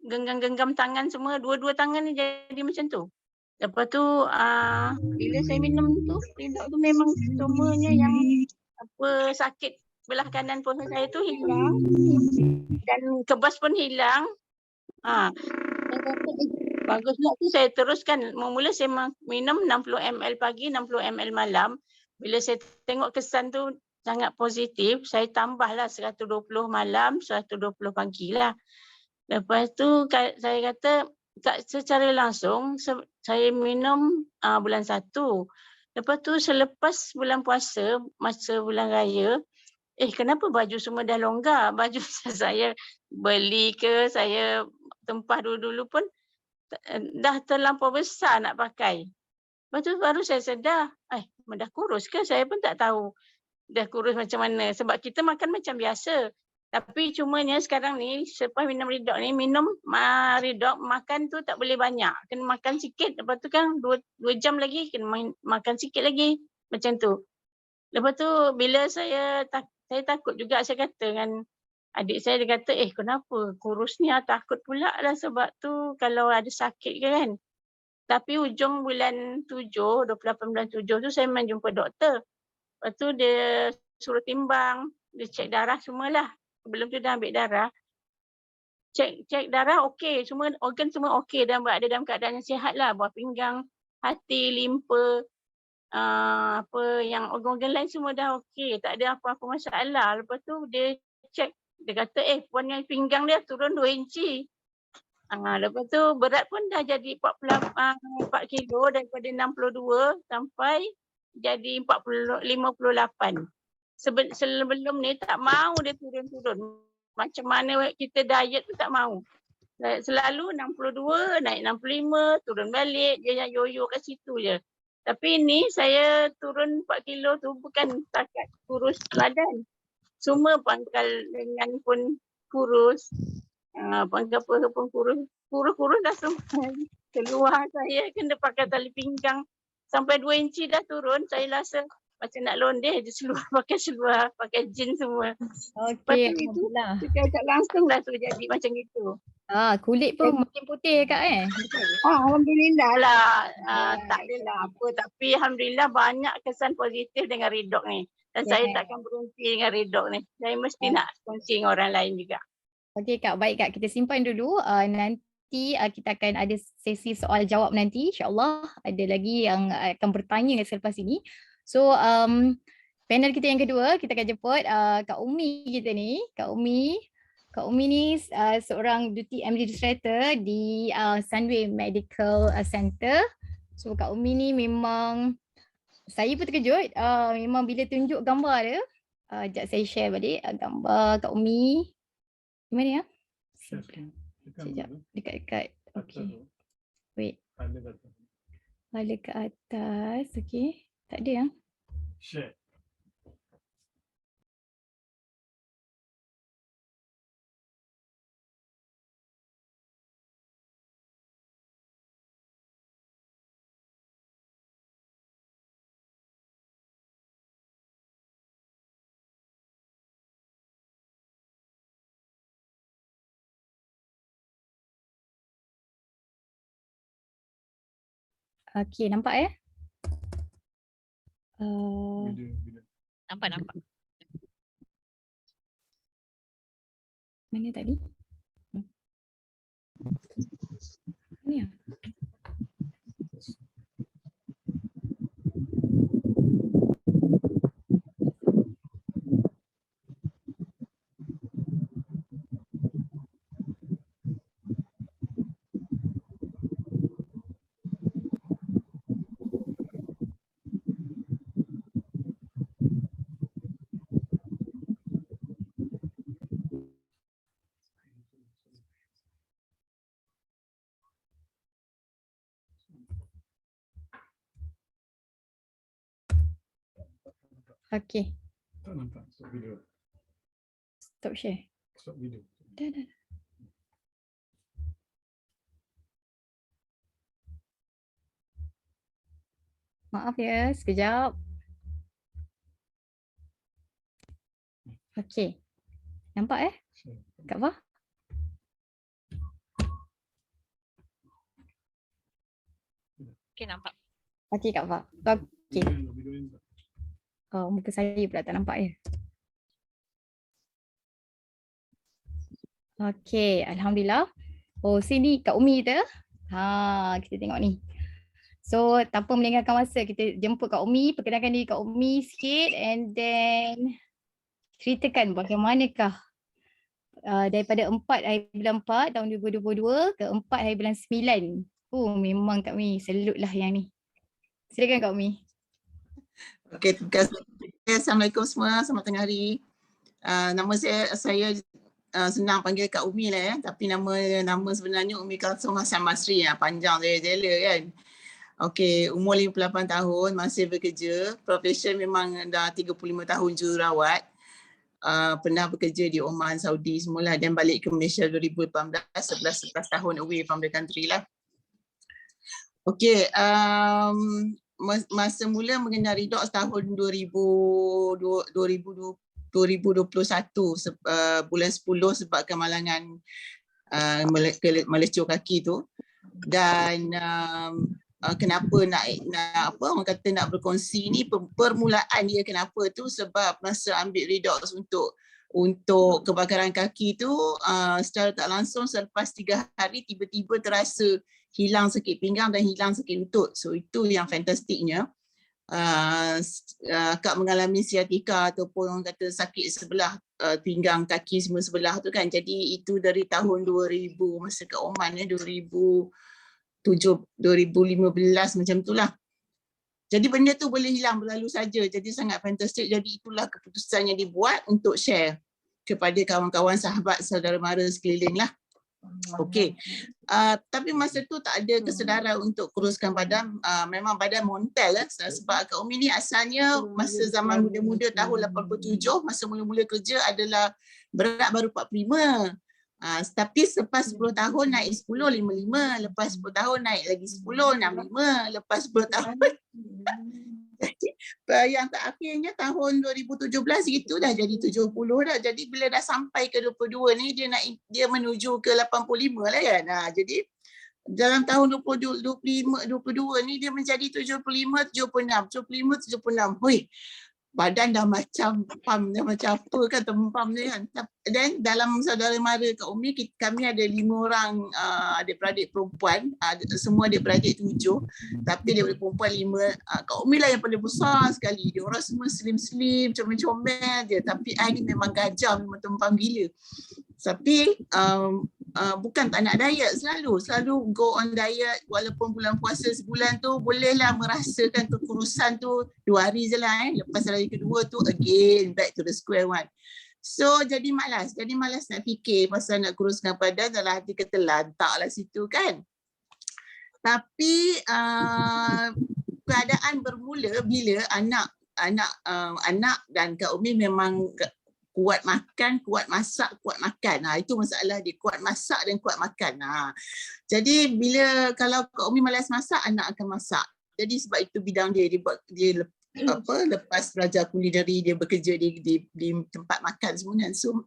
genggam-genggam tangan semua, dua-dua tangan ni jadi macam tu. Lepas tu bila saya minum tu, ridok tu memang semuanya yang apa sakit belah kanan perut saya tu hilang dan kebas pun hilang. Saya kata, bagus pula tu saya teruskan. Mula saya minum 60 ml pagi, 60 ml malam. Bila saya tengok kesan tu sangat positif, saya tambahlah 120 malam, 120 pagi lah. Lepas tu saya kata secara langsung saya minum bulan 1. Lepas tu selepas bulan puasa, masa bulan raya, kenapa baju semua dah longgar? Baju saya beli ke, saya tempah dulu-dulu pun dah terlampau besar nak pakai. Lepas tu baru saya sedar, dah kurus ke? Saya pun tak tahu dah kurus macam mana. Sebab kita makan macam biasa. Tapi cumanya sekarang ni, selepas minum ridok ni, ridok, makan tu tak boleh banyak. Kena makan sikit. Lepas tu kan 2 jam lagi, kena makan sikit lagi. Macam tu. Lepas tu bila saya takut juga, saya kata dengan adik saya, dia kata, kenapa kurus ni? Takut pula lah sebab tu kalau ada sakit ke kan. Tapi ujung bulan 7, 28 bulan 7 tu saya memang jumpa doktor. Lepas tu dia suruh timbang, dia cek darah semualah. Sebelum tu dah ambil darah. Cek darah okey, semua organ semua okey dan berada dalam keadaan yang sihat lah. Buah pinggang, hati, limpa, apa yang organ-organ lain semua dah okey, tak ada apa-apa masalah. Lepas tu dia cek, dia kata puan yang pinggang dia turun 2 inci. Lepas tu berat pun dah jadi 4 kilo daripada 62 sampai jadi 58. Sebelum ni tak mau dia turun-turun. Macam mana kita diet tu tak mau. Selalu 62, naik 65, turun balik, dia yoyo kat situ je. Tapi ni saya turun 4 kilo tu bukan setakat kurus badan. Semua pangkal lengan pun kurus. Pangkal perut pun kurus. Kurus-kurus dah semua. Keluar saya kena pakai tali pinggang. Sampai 2 inci dah turun. Saya rasa macam nak londeh je seluar, pakai jeans semua. Okey, Alhamdulillah. Sekejap langsung dah tu jadi macam itu. Kulit pun makin putih Kak Alhamdulillah lah. Tak adalah apa. Tapi Alhamdulillah banyak kesan positif dengan ridok ni. Dan saya takkan berhenti dengan ridok ni. Saya mesti nak kongsi dengan orang lain juga. Okey Kak, baik Kak. Kita simpan dulu. Nanti kita akan ada sesi soal jawab nanti. InsyaAllah ada lagi yang akan bertanya selepas ini. So, panel kita yang kedua, kita akan jemput Kak Umi kita ni. Kak Umi ni seorang duty administrator di Sunway Medical Center. So Kak Umi ni memang saya pun terkejut. Memang bila tunjuk gambar dia, sekejap saya share balik gambar Kak Umi. Di mana ya? Sekejap, dekat-dekat. Okey. Wait. Balik ke atas. Okey. Tak ada ya? Share. Okey, nampak ya? Nampak. Mana tadi? Ni ya? Okey. Tak nampak. Stop video. Stop share. Stop video. Dah. Maaf ya, sekejap. Okey. Nampak Kak Fah? Okay, nampak. Okey Kak Fa. Okey. Video ni tak. Oh, muka saya pula tak nampak ya. Okey, alhamdulillah. Oh, sini Kak Umi kita. Kita tengok ni. So, tanpa melengahkan masa, kita jemput Kak Umi, perkenalkan diri Kak Umi sikit and then ceritakan bagaimanakah daripada 4 hari bulan 4 tahun 2022 ke 4 hari bulan 9. Memang Kak Umi salute lah yang ni. Silakan Kak Umi. Okey, terima kasih. Assalamualaikum semua, selamat tengah hari. Nama saya senang panggil Kak Umi lah ya, tapi nama sebenarnya Umi Kalsum Hassan Masri, panjang jela kan. Okey, umur 58 tahun, masih bekerja. Profession memang dah 35 tahun jururawat. Pernah bekerja di Oman, Saudi semula dan balik ke Malaysia 2018, 11 tahun away from the country lah. Okey, masa mula mengenal Redox tahun 2021 bulan 10 sebab kemalangan melecur kaki tu. Dan kenapa nak apa orang kata nak berkongsi ni, permulaan dia kenapa tu sebab masa ambil Redox untuk kebakaran kaki tu secara tak langsung selepas 3 hari tiba-tiba terasa hilang sakit pinggang dan hilang sakit lutut. So itu yang fantastiknya. Akak mengalami sciatica ataupun orang kata sakit sebelah pinggang kaki semua sebelah tu kan. Jadi itu dari tahun 2000 masa kat Oman 2015 macam itulah. Jadi benda tu boleh hilang berlalu saja. Jadi sangat fantastik. Jadi itulah keputusan yang dibuat untuk share kepada kawan-kawan, sahabat, saudara mara sekeliling lah. Okey. Tapi masa tu tak ada kesedaran untuk kuruskan badan. Memang badan montel lah. Sebab Kak Umi ni asalnya masa zaman muda-muda tahun 87, masa mula-mula kerja adalah berat baru 45. Tapi selepas 10 tahun naik 10, 55. Lepas 10 tahun naik lagi 10, 65. Lepas 10 tahun. Jadi yang akhirnya tahun 2017 itu dah jadi 70 dah. Jadi bila dah sampai ke 22 ni dia menuju ke 85 lah kan. Jadi dalam tahun 22 ni dia menjadi 75, 76. Hui. Badan dah macam pam, dah macam apa kan, tempam dia kan. Dan dalam saudara mara Kak Umi, kami ada 5 orang adik-beradik perempuan, semua adik-beradik 7, tapi adik-beradik perempuan 5. Kak Umi lah yang paling besar sekali. Dia orang semua slim-slim, comel-comel je. Tapi I ni memang gajah, memang tempam gila. Tapi bukan tak nak diet, selalu go on diet. Walaupun bulan puasa sebulan tu bolehlah merasakan kekurusan tu 2 hari je lah. Lepas hari kedua tu again back to the square one. So jadi malas nak fikir pasal nak kuruskan badan. Dalam hati kata lantaklah situ kan. Tapi keadaan bermula bila anak dan Kak Umi memang kuat makan, kuat masak, kuat makan. Itu masalah dia, kuat masak dan kuat makan. Jadi kalau Kak Umi malas masak, anak akan masak. Jadi sebab itu bidang dia lepas belajar kulineri, dia bekerja di tempat makan semua kan. So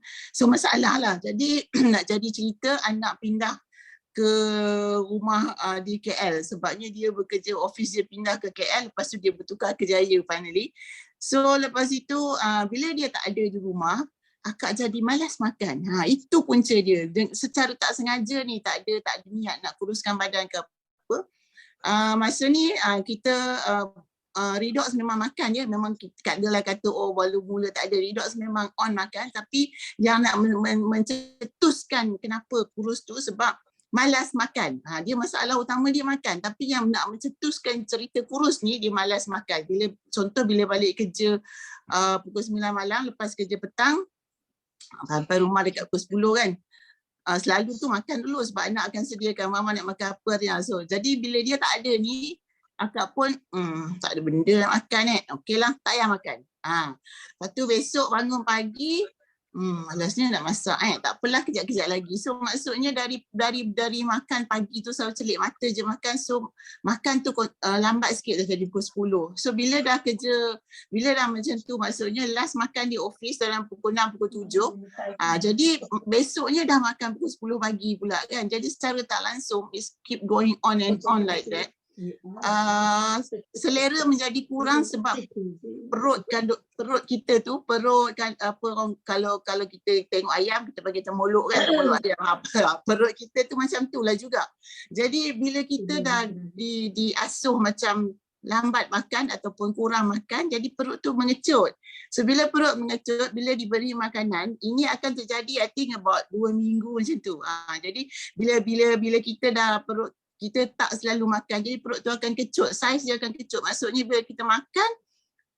masalah lah. Jadi nak jadi cerita, anak pindah ke rumah di KL sebabnya dia bekerja, office dia pindah ke KL, lepas tu dia bertukar ke Jaya finally. So lepas itu bila dia tak ada di rumah, akak jadi malas makan. Itu punca dia. Secara tak sengaja ni tak ada niat nak kuruskan badan ke apa. Masa ni kita Redox memang makan je. Memang tak adalah kata walau mula tak ada Redox, memang on makan. Tapi yang nak mencetuskan kenapa kurus tu sebab malas makan. Dia masalah utama dia makan. Tapi yang nak mencetuskan cerita kurus ni, dia malas makan. Bila balik kerja pukul 9 malam, lepas kerja petang, sampai rumah dekat pukul 10 kan. Selalu tu makan dulu sebab anak akan sediakan mama nak makan apa. So, jadi bila dia tak ada ni, akak pun tak ada benda nak makan Okey lah, tak payah makan. Lepas tu besok bangun pagi, malasnya nak masak tak apalah, kejap-kejap lagi. So maksudnya dari makan pagi tu selalu celik mata je makan. So makan tu lambat sikit dah jadi pukul 10. So bila dah macam tu, maksudnya last makan di office dalam pukul 6, pukul 7. Jadi besoknya dah makan pukul 10 pagi pula kan. Jadi secara tak langsung it's keep going on and on like that. selera menjadi kurang sebab perut kita tu kalau kita tengok ayam kita bagi temuluk kan, temuluk ayam perut kita tu macam tu lah juga. Jadi bila kita dah diasuh macam lambat makan ataupun kurang makan, jadi perut tu mengecut. So bila perut mengecut, bila diberi makanan, ini akan terjadi I think about 2 minggu macam tu. Jadi bila kita dah perut kita tak selalu makan, jadi perut tu akan kecut, saiz dia akan kecut. Maksudnya bila kita makan,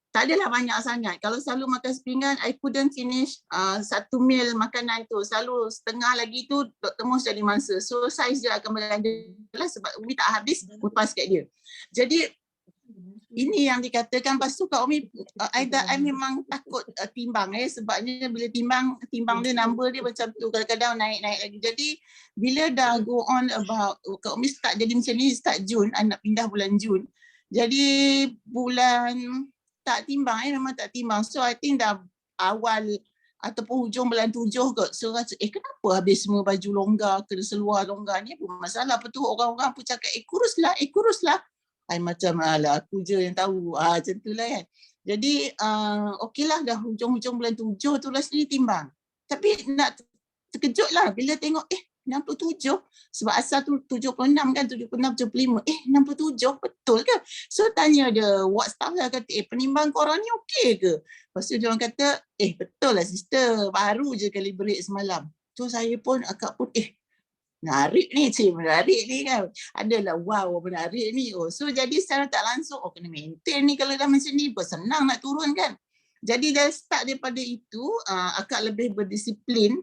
tak adalah banyak sangat. Kalau selalu makan sepinggan, I couldn't finish 1 meal makanan tu. Selalu setengah lagi tu Dr. Mus jadi mangsa. So saiz dia akan berada lah sebab Umi tak habis lepas kat dia. Jadi ini yang dikatakan. Lepas tu Kak Umi, I memang takut timbang sebabnya bila timbang dia number dia macam tu, kadang-kadang naik-naik lagi. Jadi bila dah go on about Kak Umi start jadi macam ni, start Jun, I nak pindah bulan Jun. Jadi bulan tak timbang, memang tak timbang. So I think dah awal ataupun hujung bulan 7 kot. So rasa kenapa habis semua baju longgar, kena seluar longgar ni, apa masalah? Apa tu orang-orang pun cakap kuruslah. I macam alah aku je yang tahu. Macam tu lah kan. Jadi okeylah dah hujung-hujung bulan 7 tu rasanya timbang. Tapi nak terkejut lah bila tengok 67. Sebab asal tu 76 kan, 76, 75. 67 betul ke? So tanya dia, ward staff lah kata, penimbang korang ni okey ke? Lepas tu dia orang kata, betul lah sister, baru je calibrate semalam. So saya pun, akak pun, menarik ni kan. Adalah wow menarik ni. So jadi secara tak langsung kena maintain ni kalau dah macam ni senang nak turun kan. Jadi dah start daripada itu akak lebih berdisiplin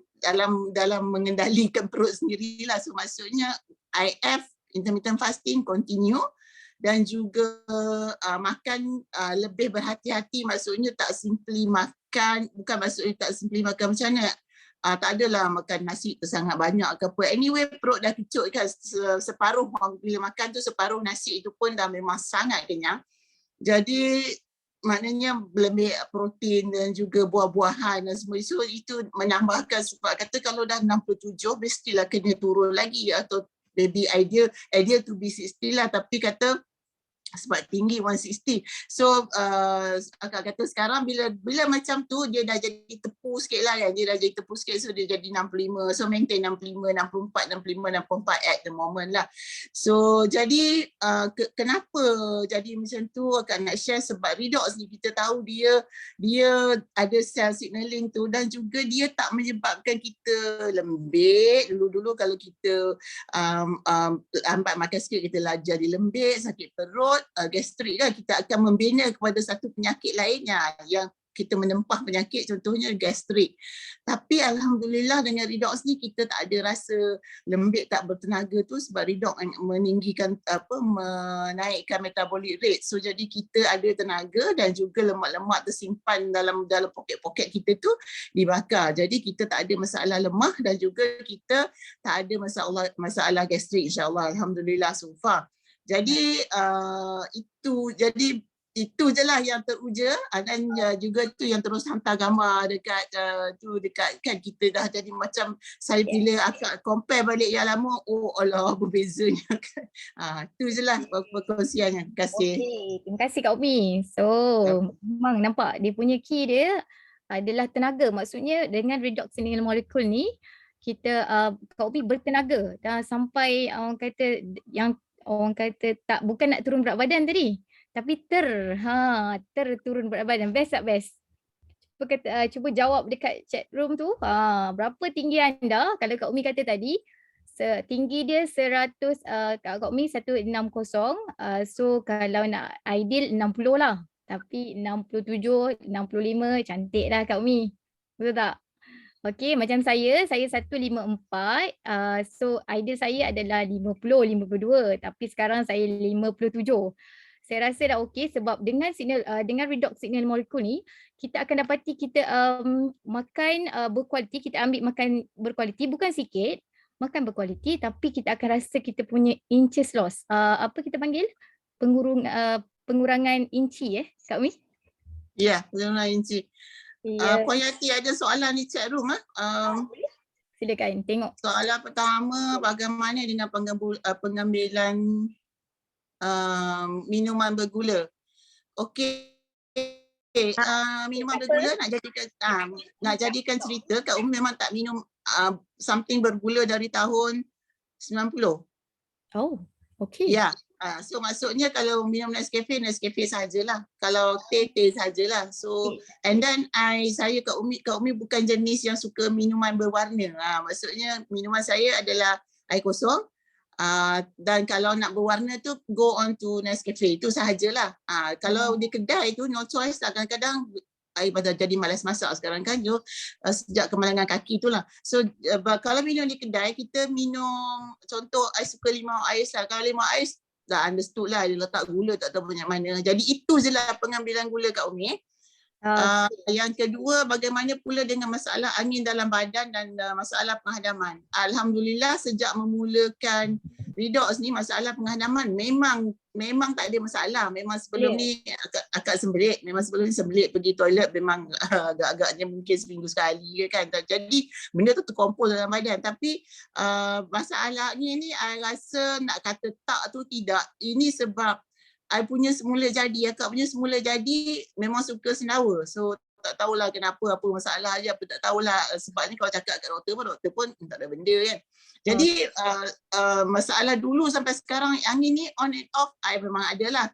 dalam mengendalikan perut sendirilah. So maksudnya IF, intermittent fasting continue, dan juga makan lebih berhati-hati. Maksudnya tak simply makan, bukan maksudnya tak simply makan macam mana, tak adalah makan nasi tu sangat banyak ke apa. Anyway perut dah kecut kan, separuh bila makan tu separuh nasi itu pun dah memang sangat kenyang. Jadi maknanya lebih protein dan juga buah-buahan dan semua. So itu menambahkan, sebab kata kalau dah 67 mestilah kena turun lagi, atau maybe ideal to be 60 lah, tapi kata sebab tinggi 160. So akak kata sekarang bila macam tu dia dah jadi tepu sikit lah kan. Dia dah jadi tepu sikit, so dia jadi 65. So maintain 65, 64, 64 at the moment lah. So jadi kenapa jadi macam tu akak nak share, sebab redox ni kita tahu dia ada cell signaling tu, dan juga dia tak menyebabkan kita lembik. Dulu kalau kita lambat makan sikit kita lah jadi lembik, sakit perut, gastrik kan, kita akan membina kepada satu penyakit lainnya yang kita menempah penyakit, contohnya gastrik. Tapi alhamdulillah dengan redox ni kita tak ada rasa lembik, tak bertenaga tu, sebab redox meninggikan menaikkan metabolic rate. So jadi kita ada tenaga dan juga lemak-lemak tersimpan dalam poket-poket kita tu dibakar. Jadi kita tak ada masalah lemah dan juga kita tak ada masalah gastrik, insya-Allah, alhamdulillah so far. Jadi itu je lah yang teruja, dan juga tu yang terus hantar gambar dekat kan kita dah jadi macam, saya bila akak compare balik yang lama, Allah berbezanya. Tu je lah perkongsiannya. Terima kasih. Terima kasih Kak Umi. So memang nampak dia punya key dia adalah tenaga. Maksudnya dengan redox signaling molecule ni kita Kak Umi bertenaga dah sampai orang kata tak, bukan nak turun berat badan tadi, tapi turun berat badan. Best tak best? Cuba jawab dekat chat room tu, berapa tinggi anda? Kalau Kak Umi kata tadi tinggi dia 100, Kak Umi 160, so kalau nak ideal 60 lah, tapi 67, 65 cantik lah Kak Umi, betul tak? Okey, macam saya 154, so ideal saya adalah 50, 52, tapi sekarang saya 57. Saya rasa dah okey, sebab dengan redox signal molekul ni kita akan dapati kita makan berkualiti, kita ambil makan berkualiti, bukan sikit, makan berkualiti, tapi kita akan rasa kita punya inches loss. Apa kita panggil? Pengurangan inci Kak Umi? Ya, pengurangan inci. Puan Yati ada soalan di chat room. Silakan tengok. Soalan pertama, bagaimana dengan pengambilan minuman bergula. Okey. Minuman bergula nak jadikan cerita, Kak Umi memang tak minum something bergula dari tahun 90. Oh, okey. Ya. So maksudnya kalau minum Nescafe sajalah. Kalau teh sajalah. So and then Kak Umi bukan jenis yang suka minuman berwarna. Maksudnya minuman saya adalah air kosong. Dan kalau nak berwarna tu go on to Nescafe, itu sahajalah. Kalau di kedai tu no choice lah, kadang-kadang air pada jadi malas masak sekarang kan, sejak kemalangan kaki itulah. So kalau minum di kedai, kita minum contoh I suka limau ais lah. Kalau limau ais dah understood lah, dia letak gula tak tahu banyak mana. Jadi itu je lah pengambilan gula Kak Umi. Yang kedua, bagaimana pula dengan masalah angin dalam badan dan masalah penghadaman. Alhamdulillah sejak memulakan redox ni, masalah penghadaman memang tak ada masalah. Memang sebelum ni agak sembelit. Memang sebelum ni sembelit pergi toilet memang agak-agaknya mungkin seminggu sekali ke kan. Jadi benda tu terkumpul dalam badan. Tapi masalahnya ni I rasa nak kata tak tu tidak. Ini sebab I punya semula jadi, akak punya semula jadi memang suka sendawa. So tak tahulah kenapa, apa masalah je, apa tak tahulah. Sebab ni kalau cakap kat doktor pun tak ada benda kan. Jadi masalah dulu sampai sekarang angin ni on and off I memang ada lah.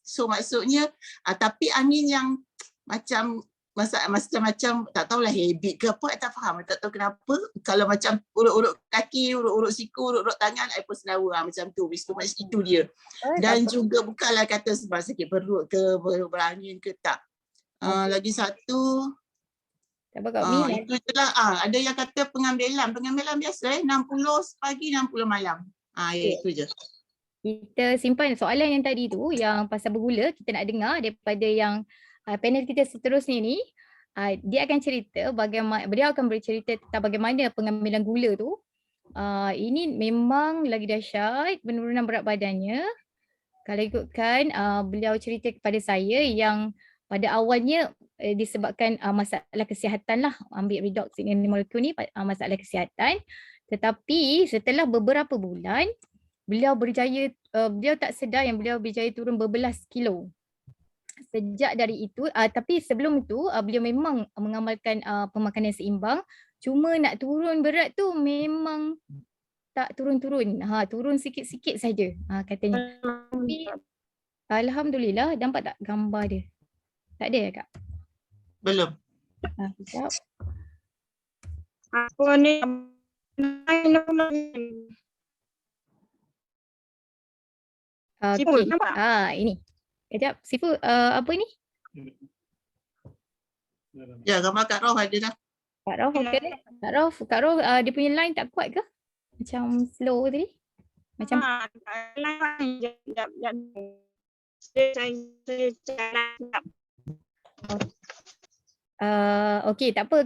So maksudnya tapi angin yang macam macam tak tahulah habit ke apa, I tak faham. I tak tahu kenapa. Kalau macam urut-urut kaki, urut-urut siku, urut-urut tangan, I pun sendawa macam tu. Itu dia. Dan juga bukanlah kata sebab sakit perut ke, berangin ke, tak. Lagi satu, itu je lah. Ada yang kata pengambilan biasa 60 pagi, 60 malam. Itu je. Kita simpan soalan yang tadi tu, yang pasal bergula, kita nak dengar daripada yang panel kita seterusnya ni. Dia akan cerita beliau akan bercerita tentang bagaimana pengambilan gula tu. Ini memang lagi dahsyat penurunan berat badannya. Kalau ikutkan beliau cerita kepada saya yang pada awalnya disebabkan masalah kesihatan lah, ambil redox ini molekul ni masalah kesihatan. Tetapi setelah beberapa bulan beliau tak sedar yang beliau berjaya turun berbelas kilo. Sejak dari itu, tapi sebelum itu beliau memang mengamalkan pemakanan seimbang. Cuma nak turun berat tu memang tak turun-turun. Turun sikit-sikit saja katanya. Tapi alhamdulillah, nampak tak gambar dia? Tak ada ya Kak? Belum. Sekejap. Apa ni? Sipul, nampak? Ini. Sekejap, Sifu apa ni? Ya, gambar Kak Roh ada dah. Kak Rauf okey. Kak Rauf dia punya line tak kuat ke? Macam slow tadi? Macam okey, tak apa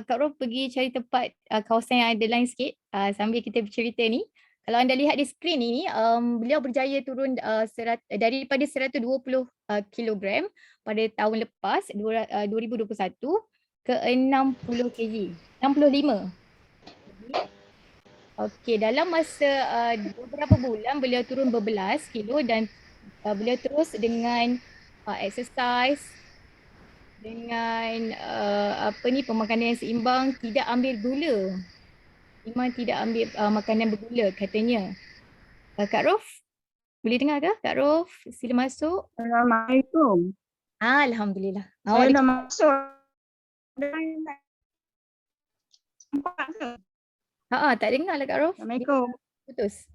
Kak Rauf pergi cari tempat kawasan yang ada line sikit sambil kita bercerita ni. Kalau anda lihat di skrin ini, beliau berjaya turun daripada 120 kilogram pada tahun lepas 2021 ke 60 kg, 65. Okey, dalam masa beberapa bulan beliau turun berbelas kilo dan beliau terus dengan exercise, dengan pemakanan yang seimbang, tidak ambil gula. Memang tidak ambil makanan bergula katanya. Kak Rauf, boleh dengar ke? Kak Rauf, sila masuk. Assalamualaikum. Alhamdulillah. Saya dah masuk. Nampak ke? Tak dengar lah Kak Rauf. Assalamualaikum. Putus.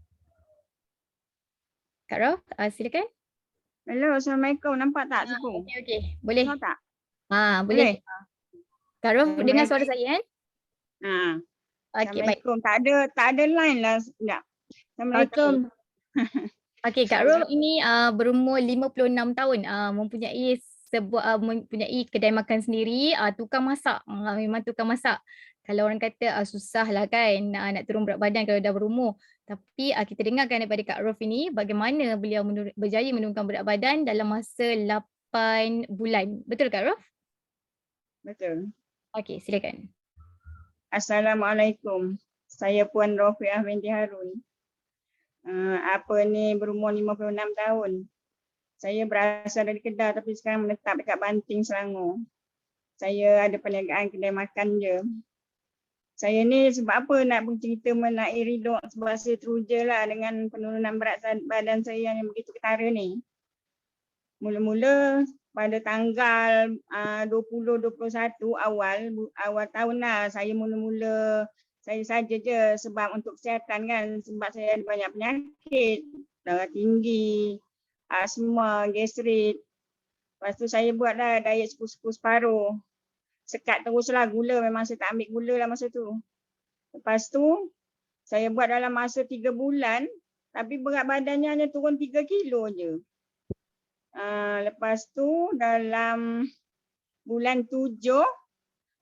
Kak Rauf, silakan. Hello, Assalamualaikum. Nampak tak Sifu? Okey. Boleh. Nampak tak? Boleh. Kak Rauf dengar suara saya kan? Okey, baik. Assalamualaikum. Tak ada line lah. Sekejap. Assalamualaikum. Okey, Kak Rauf ini berumur 56 tahun, mempunyai kedai makan sendiri, tukang masak. Memang tukang masak. Kalau orang kata susah lah kan nak turun berat badan kalau dah berumur. Tapi kita dengarkan daripada Kak Rauf ini bagaimana beliau berjaya menurunkan berat badan dalam masa 8 bulan. Betul Kak Rauf? Betul. Okey, silakan. Assalamualaikum. Saya Puan Rafiah binti Harun. Apa ni, berumur 56 tahun. Saya berasal dari Kedah tapi sekarang menetap dekat Banting, Selangor. Saya ada perniagaan kedai makan je. Saya ni sebab apa nak bercerita mengenai ridok, sebab saya teruja lah dengan penurunan berat badan saya yang begitu ketara ni. Mula-mula pada tanggal 2021 awal tahun lah, saya mula-mula saya saja je sebab untuk kesihatan kan, sebab saya ada banyak penyakit, darah tinggi, asma, gastrit. Lepas tu saya buatlah diet separuh. Sekat teruslah gula, memang saya tak ambil gula lah masa tu. Lepas tu saya buat dalam masa 3 bulan, tapi berat badannya hanya turun 3 kilo je. Lepas tu dalam bulan 7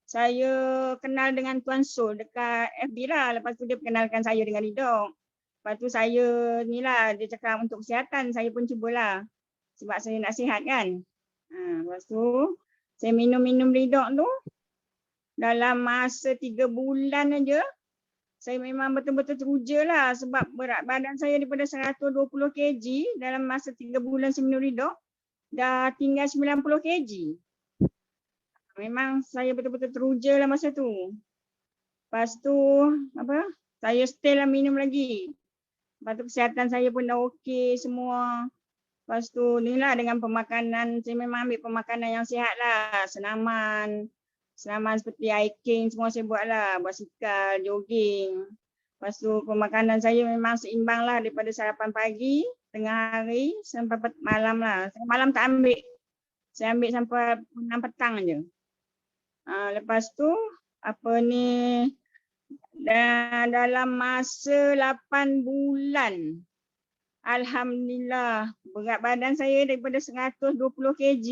saya kenal dengan Tuan Sol dekat FB lah. Lepas tu dia perkenalkan saya dengan Ridok. Lepas tu saya ni lah, dia cakap untuk kesihatan, saya pun cubalah. Sebab saya nak sihat kan. Lepas tu saya minum Ridok tu. Dalam masa 3 bulan aja, saya memang betul-betul teruja lah. Sebab berat badan saya daripada 120 kg dalam masa 3 bulan saya minum Ridok, dah tinggal 90 kg. Memang saya betul-betul teruja lah masa tu. Lepas tu saya stay lah minum lagi. Lepas tu kesihatan saya pun dah okey semua. Lepas tu ni lah dengan pemakanan, saya memang ambil pemakanan yang sihat lah. Senaman seperti hiking semua saya buat lah. Basikal, jogging. Lepas tu pemakanan saya memang seimbang lah daripada sarapan pagi, tengah hari sampai malam lah. Saya malam tak ambil. Saya ambil sampai 6 petang je. Lepas tu dalam masa 8 bulan, alhamdulillah berat badan saya daripada 120 kg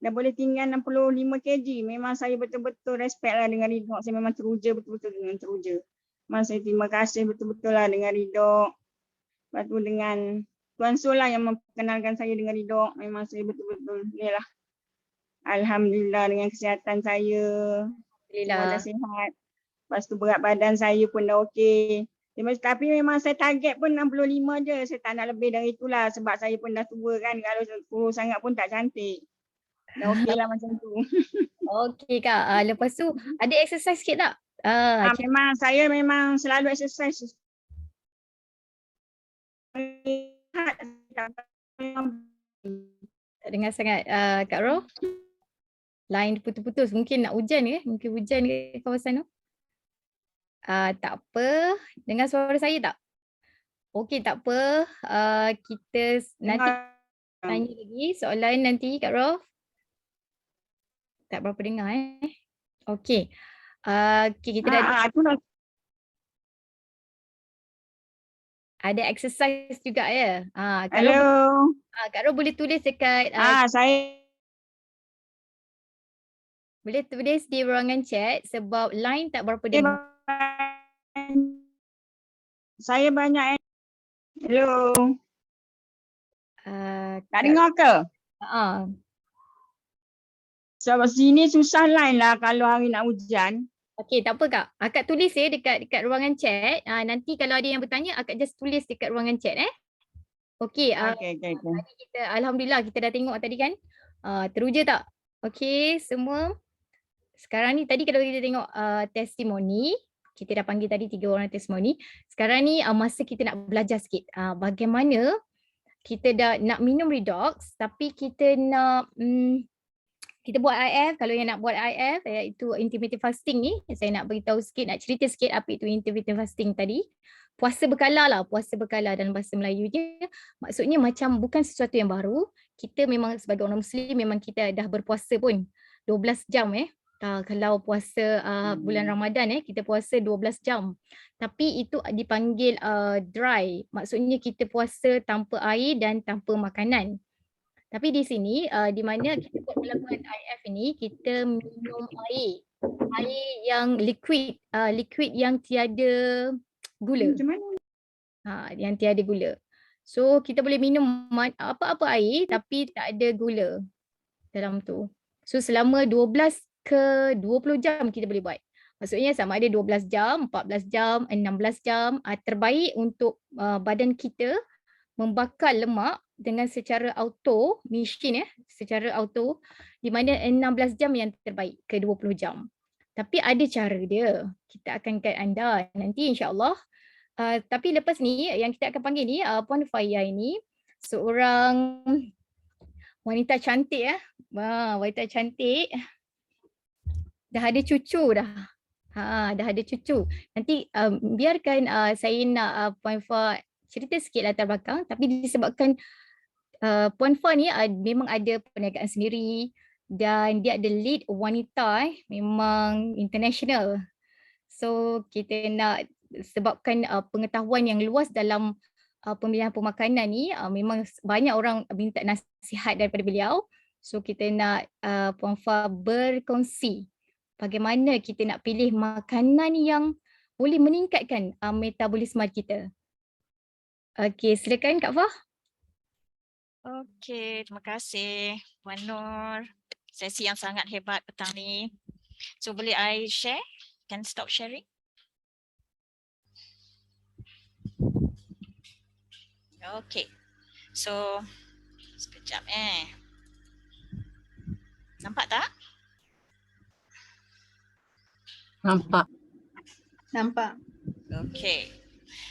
dah boleh tinggal 65 kg. Memang saya betul-betul respect lah dengan Ridok. Saya memang teruja betul-betul dengan teruja. Memang saya terima kasih betul-betul lah dengan Ridok. Lepas tu dengan Tuan Sol lah yang memperkenalkan saya dengan Ridok. Memang saya betul-betul ni lah. Alhamdulillah dengan kesihatan saya. Semua dah sihat. Lepas tu berat badan saya pun dah okey. Tapi memang saya target pun 65 je. Saya tak nak lebih dari itulah sebab saya pun dah tua kan. Kalau kurus sangat pun tak cantik. Dah okey lah macam tu. Okey Kak. Lepas tu ada exercise sikit tak? Memang saya memang selalu exercise. Tak dengar sangat Kak Ro. Line putus-putus. Mungkin nak hujan ke? Mungkin hujan ke kawasan tu? Tak apa. Dengar suara saya tak? Okey, tak apa. Kita nanti tanya lagi soalan nanti Kak Ro. Tak berapa dengar Okey. Okay, kita dah ada exercise juga ya. Hello. Kak Ro boleh tulis dekat saya boleh tulis di ruangan chat sebab line tak berapa dengar. Saya banyak. Hello. Tak dengar ke? Sebab sini susah line lah kalau hari nak hujan. Okey, tak apa Kak. Akak tulis dekat ruangan chat. Nanti kalau ada yang bertanya, akak just tulis dekat ruangan chat Okey. Okey. Tadi kita alhamdulillah kita dah tengok tadi kan. Teruja tak? Okey, semua. Sekarang ni tadi kalau kita tengok testimoni, kita dah panggil tadi 3 orang testimoni. Sekarang ni masa kita nak belajar sikit bagaimana kita dah nak minum Redox tapi kita nak kita buat IF. Kalau yang nak buat IF iaitu intermittent fasting ni, saya nak beritahu sikit, nak cerita sikit apa itu intermittent fasting tadi. Puasa berkala lah, puasa berkala dalam bahasa Melayu je. Maksudnya macam bukan sesuatu yang baru. Kita memang sebagai orang Muslim memang kita dah berpuasa pun 12 jam kalau puasa bulan Ramadan kita puasa 12 jam. Tapi itu dipanggil dry. Maksudnya kita puasa tanpa air dan tanpa makanan. Tapi di sini di mana kita buat melakukan IF ini, kita minum air yang liquid yang tiada gula. Macam mana? Yang tiada gula. So kita boleh minum apa-apa air tapi tak ada gula dalam tu. So selama 12 ke 20 jam kita boleh buat. Maksudnya sama ada 12 jam, 14 jam, 16 jam. Terbaik untuk badan kita membakar lemak dengan secara auto, machine secara auto, di mana 16 jam yang terbaik ke 20 jam. Tapi ada cara dia. Kita akan guide anda nanti insya-Allah. Tapi lepas ni yang kita akan panggil ni Puan Faya ini seorang wanita cantik wanita cantik. Dah ada cucu dah. Dah ada cucu. Nanti biarkan saya nak Puan Fa cerita sikit latar belakang, tapi disebabkan Puan Fa ni memang ada perniagaan sendiri dan dia ada lead wanita memang international. So kita nak sebabkan pengetahuan yang luas dalam pemilihan pemakanan ni, memang banyak orang minta nasihat daripada beliau. So kita nak Puan Fa berkongsi bagaimana kita nak pilih makanan yang boleh meningkatkan metabolisme kita. Okey, silakan Kak Fa. Okey, terima kasih Puan Nur. Sesi yang sangat hebat petang ni. So boleh I share? Can stop sharing? Okey. So sekejap Nampak tak? Nampak. Okey.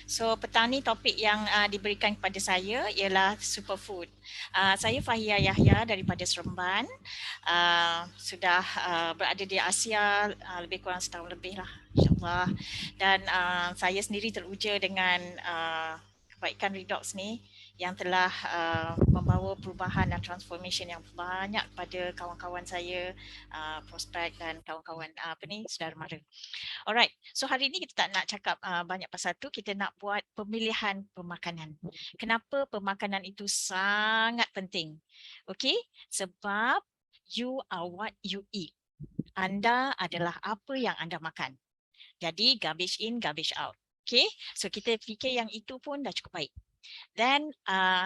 So petang ni topik yang diberikan kepada saya ialah superfood. Saya Fahia Yahya daripada Seremban. Sudah berada di Asia lebih kurang setahun lebih lah, insyaAllah. Dan saya sendiri teruja dengan kebaikan Redox ni yang telah membawa perubahan dan transformation yang banyak pada kawan-kawan saya, prospek dan kawan-kawan saudara mara. Alright, so hari ni kita tak nak cakap banyak pasal tu, kita nak buat pemilihan pemakanan. Kenapa pemakanan itu sangat penting? Okay, sebab you are what you eat. Anda adalah apa yang anda makan. Jadi garbage in, garbage out. Okay, so kita fikir yang itu pun dah cukup baik. Dan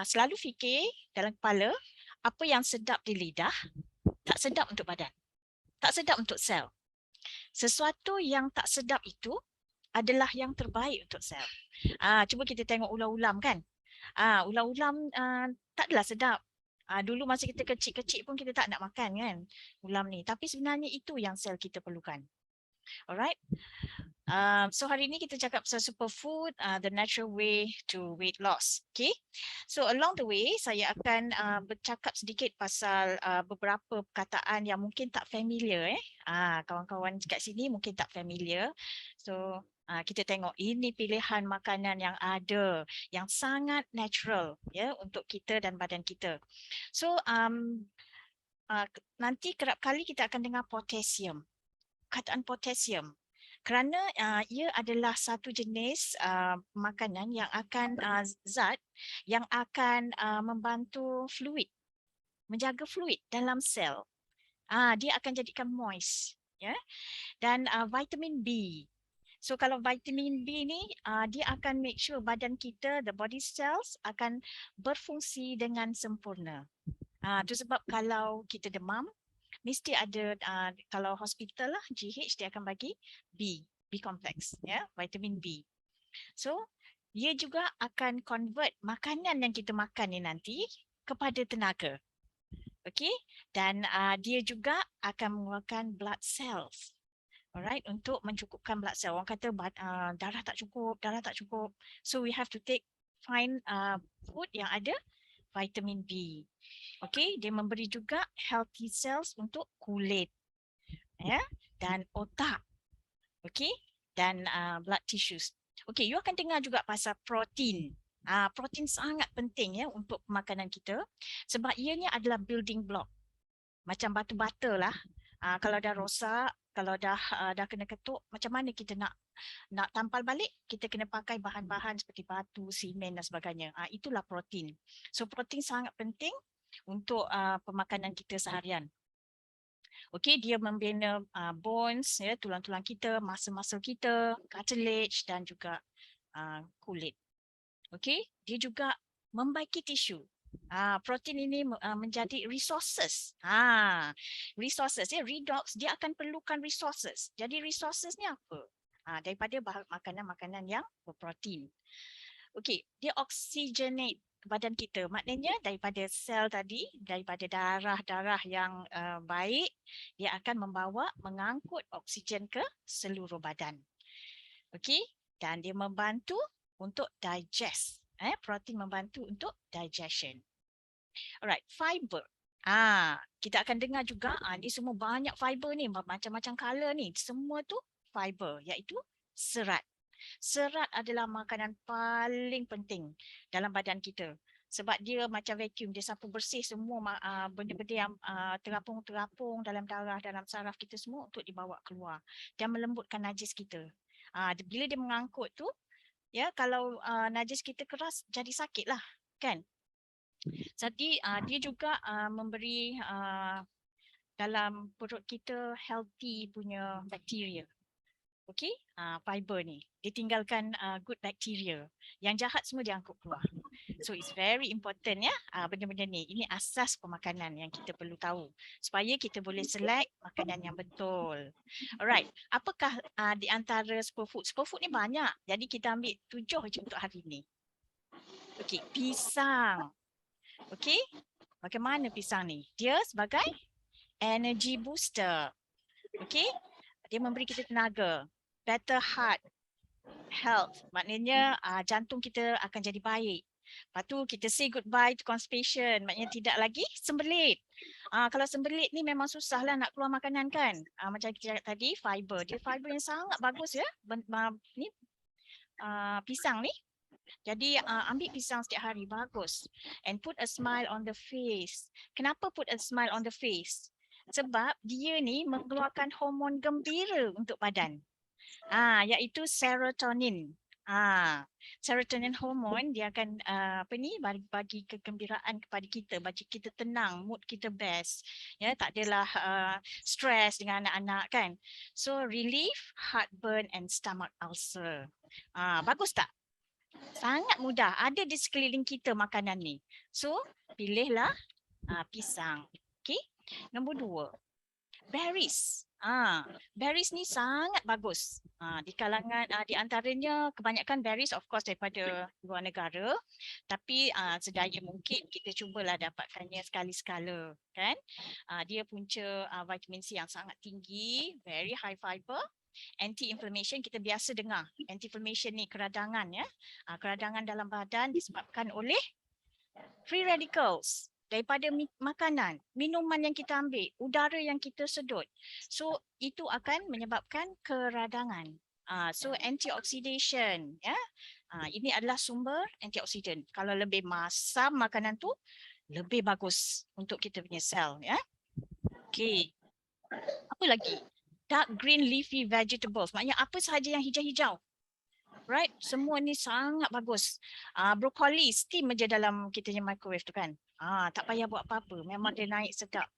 selalu fikir dalam kepala, apa yang sedap di lidah, tak sedap untuk badan. Tak sedap untuk sel. Sesuatu yang tak sedap itu adalah yang terbaik untuk sel. Cuba kita tengok ulam-ulam kan. Ulam-ulam tak adalah sedap. Dulu masa kita kecil-kecil pun kita tak nak makan kan ulam ni. Tapi sebenarnya itu yang sel kita perlukan. Alright. So hari ni kita cakap pasal superfood, the natural way to weight loss. Okay. So along the way saya akan bercakap sedikit pasal beberapa perkataan yang mungkin tak familiar. Kawan-kawan kat sini mungkin tak familiar. So kita tengok ini pilihan makanan yang ada, yang sangat natural ya untuk kita dan badan kita. So nanti kerap kali kita akan dengar potasium. Perkataan potasium. Kerana ia adalah satu jenis makanan yang akan zat yang akan membantu fluid, menjaga fluid dalam sel. Dia akan jadikan moist, ya. Dan vitamin B. So kalau vitamin B ni dia akan make sure badan kita, the body cells akan berfungsi dengan sempurna. Itu sebab kalau kita demam, mesti ada kalau hospital lah GH dia akan bagi B complex ya, vitamin B. So dia juga akan convert makanan yang kita makan ni nanti kepada tenaga. Okey, dan dia juga akan mengeluarkan blood cells. Alright, untuk mencukupkan blood cell. Orang kata darah tak cukup. So we have to find food yang ada vitamin B. Okay, dia memberi juga healthy cells untuk kulit, ya, dan otak, okay, dan blood tissues. Okay, you akan dengar juga pasal protein. Protein sangat penting ya untuk makanan kita sebab ianya adalah building block. Macam batu bata lah. Kalau dah rosak, kalau dah kena ketuk, macam mana kita nak tampal balik? Kita kena pakai bahan-bahan seperti batu, simen dan sebagainya. Itulah protein. So protein sangat penting untuk pemakanan kita seharian. Okey, dia membina bones, ya, tulang-tulang kita, muscle-muscle kita, cartilage dan juga kulit. Okey, dia juga membaiki tisu. Protein ini menjadi resources. Resources ya, redox dia akan perlukan resources. Jadi resources ni apa? Daripada bahan makanan-makanan yang berprotein. Okey, dia oxygenate badan kita. Maknanya daripada sel tadi, daripada darah-darah yang baik, dia akan mengangkut oksigen ke seluruh badan. Okey, dan dia membantu untuk digest. Protein membantu untuk digestion. Alright, fiber. Kita akan dengar juga ni semua banyak fiber ni, macam-macam color ni. Semua tu fiber, iaitu serat. Serat adalah makanan paling penting dalam badan kita. Sebab dia macam vacuum, dia sapu bersih semua benda-benda yang terapung-terapung dalam darah, dalam saraf kita semua untuk dibawa keluar dan melembutkan najis kita. Bila dia mengangkut tu, ya, kalau najis kita keras jadi sakit lah, kan? Jadi dia juga memberi dalam perut kita healthy punya bakteria. Okey, fiber ni dia tinggalkan good bacteria. Yang jahat semua diangkut keluar. So it's very important ya, benda-benda ni. Ini asas pemakanan yang kita perlu tahu supaya kita boleh select makanan yang betul. Alright, apakah di antara superfood? Superfood ni banyak. Jadi kita ambil 7 je untuk hari ni. Okey, pisang. Okey, bagaimana pisang ni? Dia sebagai energy booster. Okey, dia memberi kita tenaga. Better heart health. Maknanya jantung kita akan jadi baik. Lepas tu kita say goodbye to constipation. Maknanya tidak lagi sembelit. Kalau sembelit ni memang susah lah nak keluar makanan kan. Macam kita cakap tadi, fiber. Dia fiber yang sangat bagus ya. Ni pisang ni. Jadi ambil pisang setiap hari, bagus. And put a smile on the face. Kenapa put a smile on the face? Sebab dia ni mengeluarkan hormon gembira untuk badan. Iaitu serotonin. Serotonin hormon dia akan bagi kegembiraan kepada kita, bagi kita tenang, mood kita best. Ya, tak adalah stress dengan anak-anak kan. So relief heartburn and stomach ulcer. Bagus tak? Sangat mudah. Ada di sekeliling kita makanan ni. So pilihlah pisang. Okey. Nombor 2. Berries. Berries ni sangat bagus. Di kalangan di antaranya kebanyakan berries of course daripada luar negara, tapi sedaya mungkin kita cubalah dapatkannya sekali-sekala kan. Dia punca vitamin C yang sangat tinggi, very high fiber, anti-inflammation. Kita biasa dengar anti-inflammation ni keradangan ya. Keradangan dalam badan disebabkan oleh free radicals. Daripada makanan, minuman yang kita ambil, udara yang kita sedut. So itu akan menyebabkan keradangan. So antioxidation ya. Ini adalah sumber antioksidan. Kalau lebih masam makanan tu lebih bagus untuk kita punya sel ya. Okey. Apa lagi? Dark green leafy vegetables. Maknanya apa sahaja yang hijau-hijau. Right, semua ni sangat bagus. Brokoli steam aja dalam kita punya microwave tu kan. Tak payah buat apa-apa, memang dia naik sedap.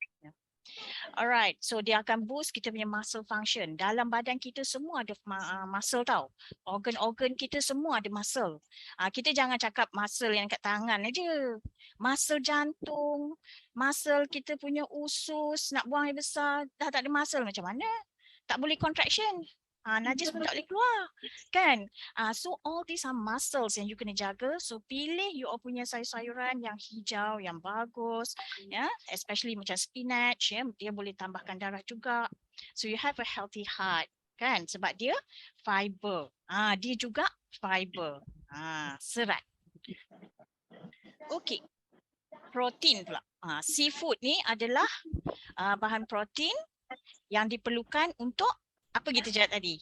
Alright, so dia akan boost kita punya muscle function. Dalam badan kita semua ada muscle tau. Organ-organ kita semua ada muscle. Kita jangan cakap muscle yang kat tangan aja. Muscle jantung, muscle kita punya usus, nak buang air besar, dah tak ada muscle macam mana? Tak boleh contraction. Najis pun tak boleh keluar kan. So all these are muscles yang you kena jaga. So pilih you all punya sayur-sayuran yang hijau yang bagus ya, especially macam spinach ya, dia boleh tambahkan darah juga. So you have a healthy heart kan, sebab dia fiber. Dia juga fiber. Serat. Okey. Protein pula. Seafood ni adalah bahan protein yang diperlukan untuk apa kita cakap tadi?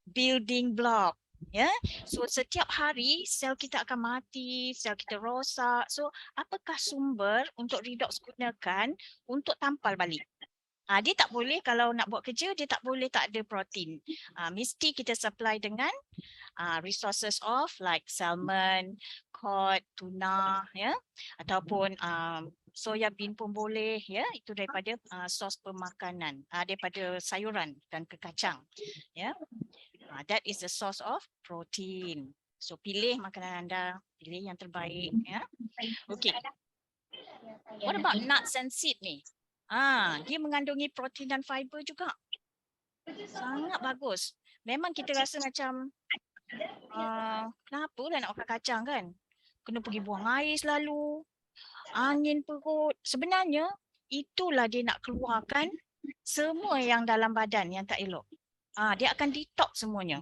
Building block. Ya. So setiap hari sel kita akan mati, sel kita rosak. So apakah sumber untuk redox gunakan untuk tampal balik? Dia tak boleh kalau nak buat kerja, dia tak boleh tak ada protein. Mesti kita supply dengan resources of like salmon, cod, tuna ya, ataupun soya bean pun boleh ya, itu daripada sos pemakanan, daripada sayuran dan kekacang ya. That is the source of protein. So pilih makanan anda, pilih yang terbaik ya. Okey. What about nuts and seed ni? Dia mengandungi protein dan fiber juga. Sangat bagus. Memang kita rasa macam kenapa lah nak makan kacang kan? Kena pergi buang air selalu. Angin perut. Sebenarnya itulah dia nak keluarkan semua yang dalam badan yang tak elok. Dia akan detox semuanya.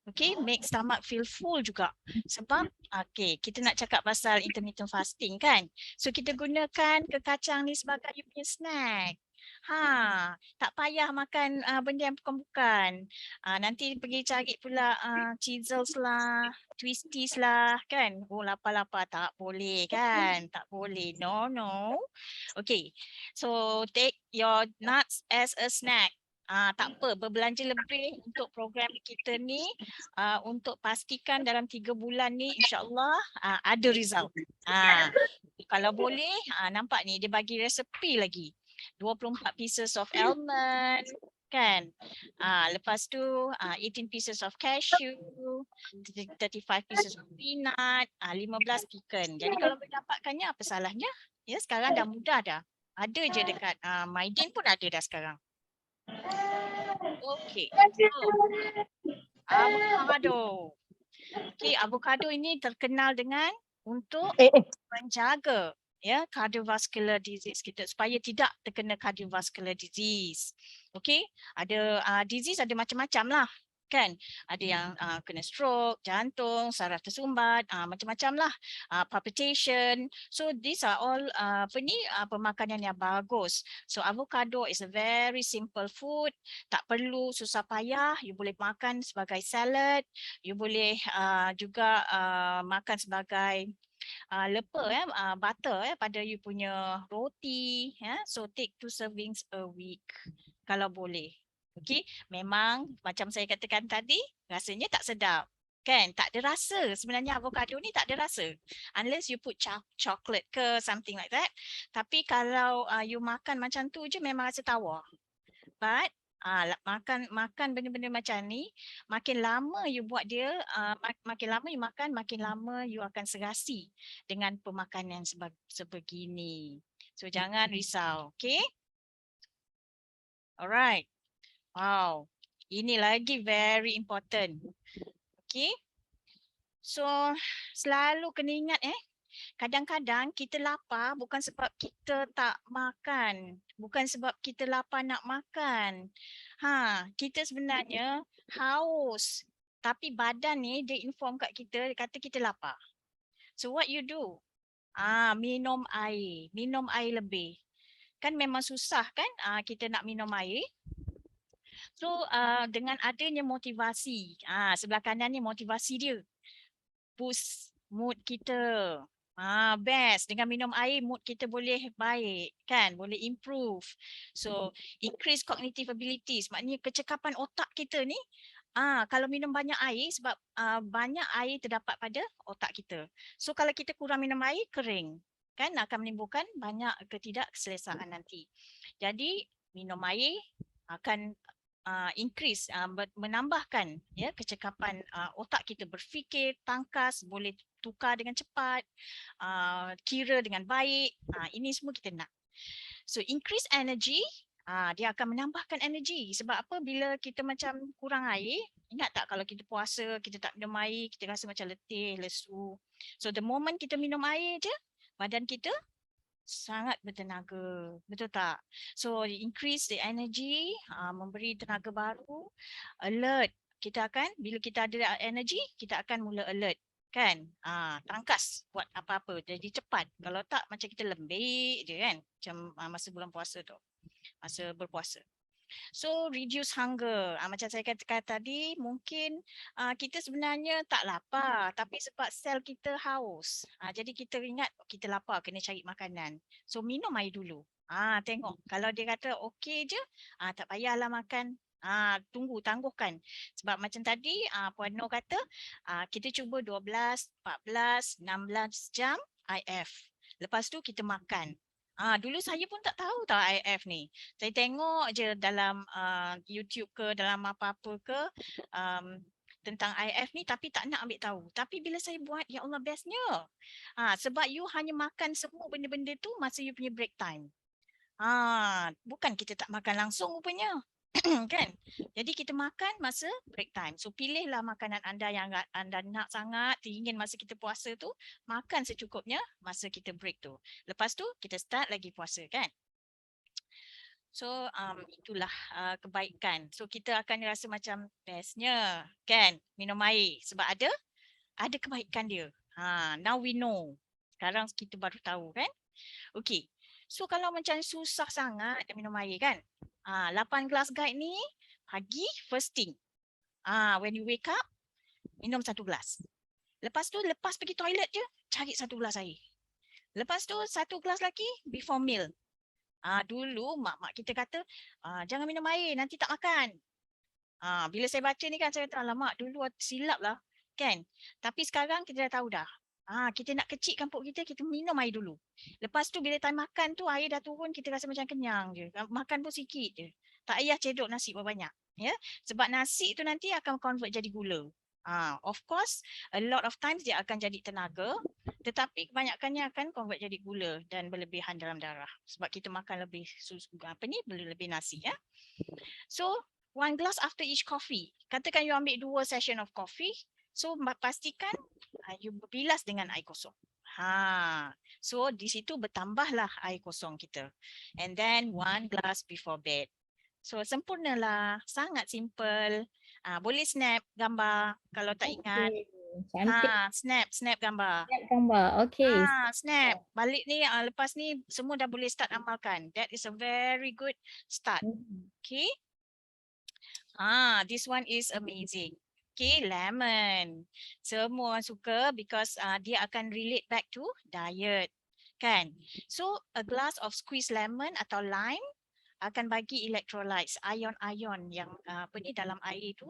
Okay, make stomach feel full juga. Sebab, okay, kita nak cakap pasal intermittent fasting kan. So, kita gunakan kekacang ni sebagai you punya snack. Tak payah makan benda yang bukan-bukan. Nanti pergi cari pula cheezels lah, twisties lah kan. Oh, lapar-lapar. Tak boleh kan. Tak boleh. No, no. Okay, so take your nuts as a snack. Tak apa, berbelanja lebih untuk program kita ni untuk pastikan dalam 3 bulan ni insyaAllah ada result. Kalau boleh, nampak ni dia bagi resepi lagi. 24 pieces of almond kan. Lepas tu 18 pieces of cashew, 35 pieces of peanut, 15 pecan. Jadi kalau boleh dapatkannya apa salahnya? Ya, sekarang dah mudah dah. Ada je dekat Maidin pun ada dah sekarang. Okay, so avocado. Okay, avocado ini terkenal dengan untuk menjaga cardiovascular disease kita supaya tidak terkena cardiovascular disease. Okay, ada disease ada macam-macam lah kan. Ada yang kena stroke, jantung, saraf tersumbat, macam-macam lah, palpitation. So these are all pemakanan yang bagus. So avocado is a very simple food. Tak perlu susah payah. You boleh makan sebagai salad. You boleh juga makan sebagai leper butter pada you punya roti. So take 2 servings a week kalau boleh. Okay, memang macam saya katakan tadi, rasanya tak sedap. Kan, tak ada rasa. Sebenarnya avocado ni tak ada rasa. Unless you put chocolate ke something like that. Tapi kalau you makan macam tu je memang rasa tawar. But makan benda-benda macam ni, makin lama you buat dia, makin lama you makan, makin lama you akan serasi dengan pemakanan sebegini. So jangan risau, okay? Alright. Wow, ini lagi very important. Okay. So, selalu kena ingat kadang-kadang kita lapar bukan sebab kita tak makan. Bukan sebab kita lapar nak makan. Kita sebenarnya haus. Tapi badan ni dia inform kat kita, dia kata kita lapar. So what you do? Minum air. Minum air lebih. Kan memang susah kan kita nak minum air. So dengan adanya motivasi, sebelah kanan ni motivasi dia. Boost mood kita. Best. Dengan minum air mood kita boleh baik kan, boleh improve. So increase cognitive abilities, maknanya kecekapan otak kita ni kalau minum banyak air sebab banyak air terdapat pada otak kita. So kalau kita kurang minum air, kering kan akan menimbulkan banyak ketidakselesaan nanti. Jadi minum air akan increase, menambahkan kecekapan otak kita berfikir, tangkas, boleh tukar dengan cepat, kira dengan baik. Ini semua kita nak. So increase energy, dia akan menambahkan energi. Sebab apa? Bila kita macam kurang air, ingat tak kalau kita puasa, kita tak minum air, kita rasa macam letih, lesu. So the moment kita minum air je, badan kita sangat bertenaga, betul tak? So increase the energy, memberi tenaga baru, alert. Kita akan, bila kita ada energy, kita akan mula alert kan? Tangkas buat apa-apa, jadi cepat. Kalau tak macam kita lembik je kan, macam masa bulan puasa tu, masa berpuasa. So reduce hunger. Macam saya katakan tadi, mungkin kita sebenarnya tak lapar tapi sebab sel kita haus. Jadi kita ingat kita lapar, kena cari makanan. So minum air dulu. Tengok kalau dia kata okey je, tak payahlah makan. Tangguhkan. Sebab macam tadi Puan Nur kata, kita cuba 12, 14, 16 jam IF. Lepas tu kita makan. Dulu saya pun tak tahu IF ni. Saya tengok je dalam YouTube ke, dalam apa-apa ke, tentang IF ni tapi tak nak ambil tahu. Tapi bila saya buat, ya Allah bestnya. Sebab you hanya makan semua benda-benda tu masa you punya break time. Bukan kita tak makan langsung rupanya. Kan? Jadi kita makan masa break time. So pilihlah makanan anda yang anda nak sangat, teringin masa kita puasa tu, makan secukupnya masa kita break tu. Lepas tu kita start lagi puasa kan? So itulah kebaikan. So kita akan rasa macam bestnya kan minum air sebab ada kebaikan dia. Now we know. Sekarang kita baru tahu kan? Okay. So kalau macam susah sangat nak minum air kan? 8 gelas guide ni pagi first thing. When you wake up, minum 1 gelas. Lepas tu lepas pergi toilet je, cari 1 gelas air. Lepas tu 1 gelas lagi before meal. Dulu mak-mak kita kata, jangan minum air, nanti tak makan. Bila saya baca ni kan, saya kata, alamak dulu silap lah. Kan? Tapi sekarang kita dah tahu dah. Kita nak kecilkan perut kita minum air dulu. Lepas tu bila time makan tu, air dah turun, kita rasa macam kenyang je. Makan pun sikit je. Tak payah cedok nasi banyak. Ya? Sebab nasi tu nanti akan convert jadi gula. Of course, a lot of times dia akan jadi tenaga, tetapi kebanyakannya akan convert jadi gula dan berlebihan dalam darah. Sebab kita makan lebih lebih nasi ya. So 1 glass after each coffee. Katakan you ambil 2 session of coffee, so pastikan you bilas dengan air kosong. So di situ bertambahlah air kosong kita. And then 1 glass before bed. So sempurnalah, sangat simple. Boleh snap gambar kalau tak ingat. Cantik. Snap gambar. Snap gambar. Okay. Snap. Balik ni lepas ni semua dah boleh start amalkan. That is a very good start. Okay. This one is amazing. Okay, lemon. Semua orang suka because dia akan relate back to diet. Kan? So a glass of squeezed lemon atau lime akan bagi electrolytes, ion-ion yang dalam air itu,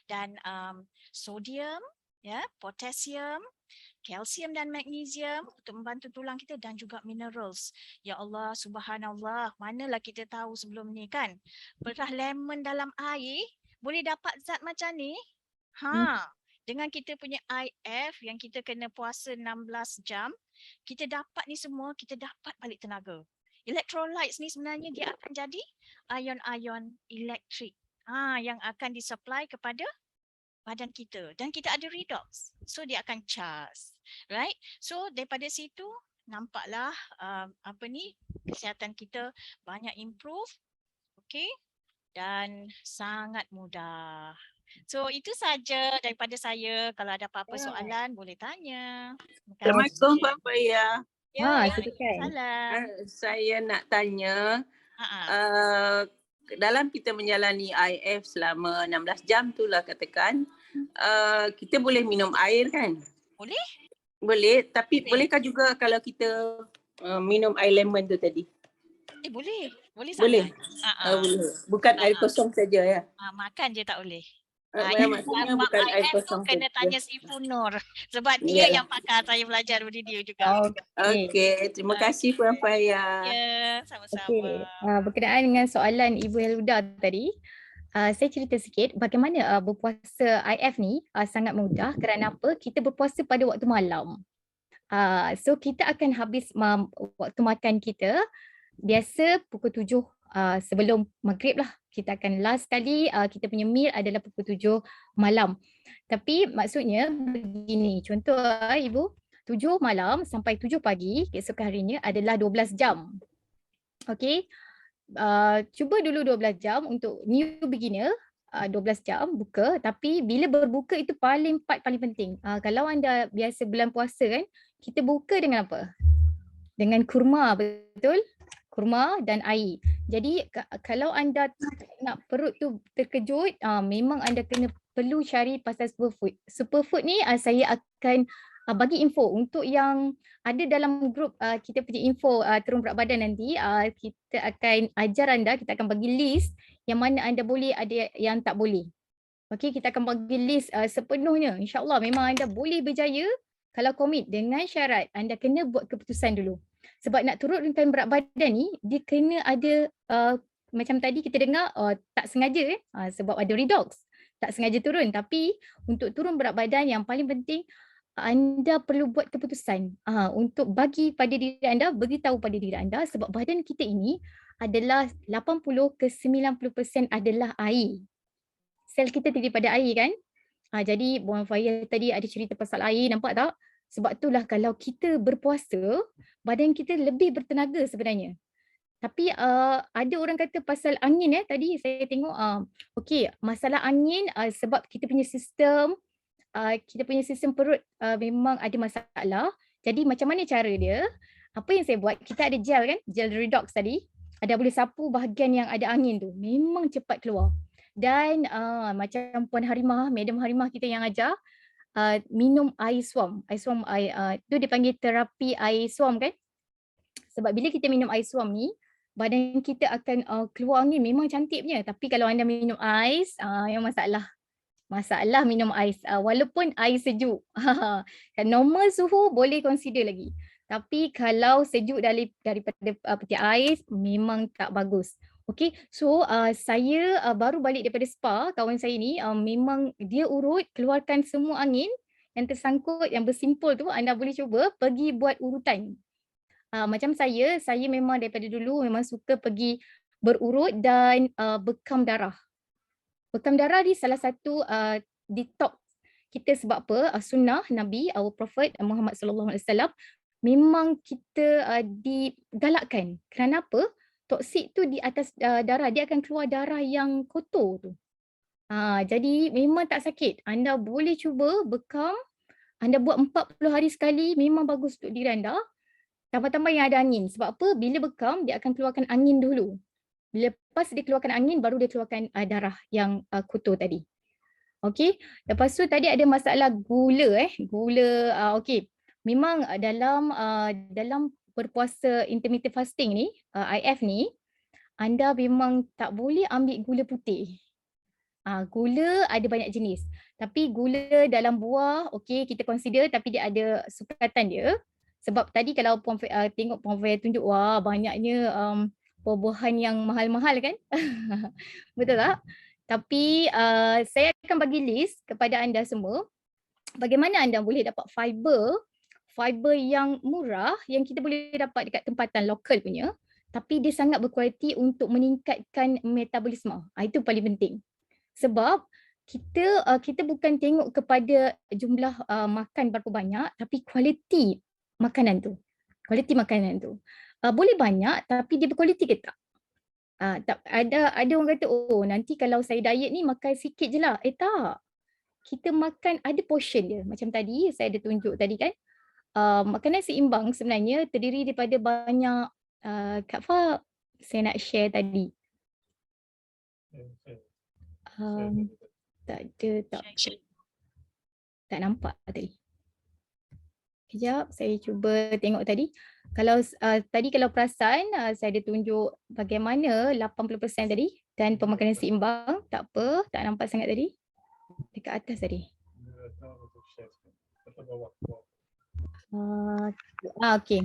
dan sodium, ya, potasium, kalsium dan magnesium untuk membantu tulang kita dan juga minerals. Ya Allah, subhanallah, manalah kita tahu sebelum ni kan, berah lemon dalam air boleh dapat zat macam ni. Dengan kita punya IF yang kita kena puasa 16 jam, kita dapat ni semua, kita dapat balik tenaga. Electrolytes ni sebenarnya dia akan jadi ion-ion elektrik yang akan disupply kepada badan kita dan kita ada redox. So dia akan charge. Right? So daripada situ nampaklah kesihatan kita banyak improve. Okay? Dan sangat mudah. So itu saja daripada saya. Kalau ada apa-apa soalan boleh tanya. Assalamualaikum Puan Fahia. Salam. Saya nak tanya, dalam kita menjalani IF selama 16 jam tu lah katakan, kita boleh minum air kan? Boleh? Boleh, tapi bolehkah juga kalau kita minum air lemon tu tadi? Boleh. Boleh sangat. Boleh? Boleh. Bukan air kosong saja ya? Makan je tak boleh. Maksudnya bukan air kosong saja. Kena tanya si Punur sebab dia yang pakar, saya belajar dari dia juga. Okey, terima kasih Puan Fahia. Ya, sama-sama. Okay. Berkenaan dengan soalan Ibu Helhuda tadi, saya cerita sikit bagaimana berpuasa IF ni sangat mudah. Kerana apa? Kita berpuasa pada waktu malam. So kita akan habis waktu makan kita biasa pukul 7 sebelum maghrib lah. Kita akan last kali kita punya meal adalah pukul 7 malam. Tapi maksudnya begini, contoh Ibu, 7 malam sampai 7 pagi keesokan harinya adalah 12 jam. Okay, cuba dulu 12 jam untuk new beginner, 12 jam buka, tapi bila berbuka itu paling penting. Kalau anda biasa bulan puasa kan, kita buka dengan apa? Dengan kurma, betul? Kurma dan air. Jadi kalau anda nak perut tu terkejut, memang anda perlu cari pasal superfood. Superfood ni saya akan bagi info untuk yang ada dalam grup kita punya info turun berat badan nanti. Kita akan ajar anda, kita akan bagi list yang mana anda boleh, ada yang tak boleh. Okey, kita akan bagi list sepenuhnya. InsyaAllah memang anda boleh berjaya kalau komit, dengan syarat anda kena buat keputusan dulu. Sebab nak turunkan berat badan ni, dia kena ada macam tadi kita dengar tak sengaja sebab ada redox. tak sengaja turun, tapi untuk turun berat badan yang paling penting anda perlu buat keputusan untuk bagi pada diri anda, beritahu pada diri anda, sebab badan kita ini adalah 80 ke 90% adalah air. Sel kita terdiri pada air kan? Jadi Puan Fahia tadi ada cerita pasal air, nampak tak? Sebab itulah kalau kita berpuasa, badan kita lebih bertenaga sebenarnya. Tapi ada orang kata pasal angin tadi saya tengok okey, masalah angin sebab kita punya sistem perut memang ada masalah. Jadi macam mana cara dia? Apa yang saya buat, kita ada gel kan, gel redox tadi. Ada boleh sapu bahagian yang ada angin tu. Memang cepat keluar. Dan macam Puan Harimah, Madam Harimah kita yang ajar, minum air suam. Air suam, tu dipanggil terapi air suam kan. Sebab bila kita minum air suam ni, badan kita akan keluar angin, memang cantik punya. Tapi kalau anda minum ais, yang masalah minum ais walaupun air sejuk. Normal suhu boleh consider lagi. Tapi kalau sejuk daripada peti ais memang tak bagus. Okey, so saya baru balik daripada spa, kawan saya ni memang dia urut keluarkan semua angin yang tersangkut, yang bersimpul tu. Anda boleh cuba pergi buat urutan. Macam saya memang daripada dulu memang suka pergi berurut dan bekam darah. Bekam darah ni salah satu detox kita sebab apa? Sunnah Nabi, our Prophet Muhammad sallallahu alaihi wasallam, memang kita digalakkan. Kerana apa? Toksik tu di atas darah, dia akan keluar darah yang kotor tu. Jadi memang tak sakit. Anda boleh cuba bekam, anda buat 40 hari sekali, memang bagus untuk diri anda. Tambah-tambah yang ada angin. Sebab apa? Bila bekam, dia akan keluarkan angin dulu. Lepas dia keluarkan angin, baru dia keluarkan darah yang kotor tadi. Okey. Lepas tu tadi ada masalah gula. Gula, okey. Memang dalam berpuasa intermittent fasting ni, IF ni, anda memang tak boleh ambil gula putih. Gula ada banyak jenis. Tapi gula dalam buah, okey, kita consider, tapi dia ada sukatan dia. Sebab tadi kalau tengok Puan Fahia tunjuk, wah banyaknya buah-buahan yang mahal-mahal kan. Betul tak? Tapi saya akan bagi list kepada anda semua bagaimana anda boleh dapat fiber yang murah yang kita boleh dapat dekat tempatan lokal punya, tapi dia sangat berkualiti untuk meningkatkan metabolisme. Itu paling penting. Sebab kita bukan tengok kepada jumlah makan berapa banyak, tapi kualiti makanan tu. Kualiti makanan tu. Boleh banyak tapi dia berkualiti ke tak? Ada orang kata, oh nanti kalau saya diet ni makan sikit je lah. Tak. Kita makan ada portion dia. Macam tadi saya ada tunjuk tadi kan. Makanan seimbang sebenarnya terdiri daripada banyak, Kak Fa saya nak share tadi. Tak ada, tak nampak tadi. Kejap, saya cuba tengok tadi. Kalau tadi kalau perasan, saya ada tunjuk bagaimana 80% tadi dan pemakanan seimbang. Tak apa, tak nampak sangat tadi. Dekat atas tadi. Okey.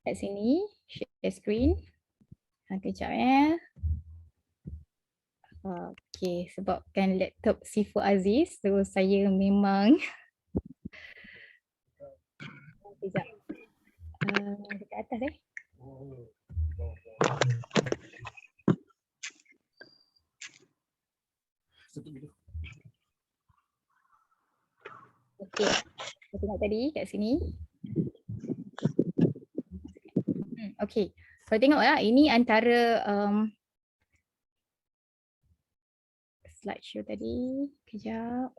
Kat sini, share screen. Kejap Okey, sebabkan laptop Sifu Aziz, so saya memang kejap. Dekat atas Okey, saya tengok tadi kat sini. Okey, kalau tengok ini antara slideshow tadi. Kejap.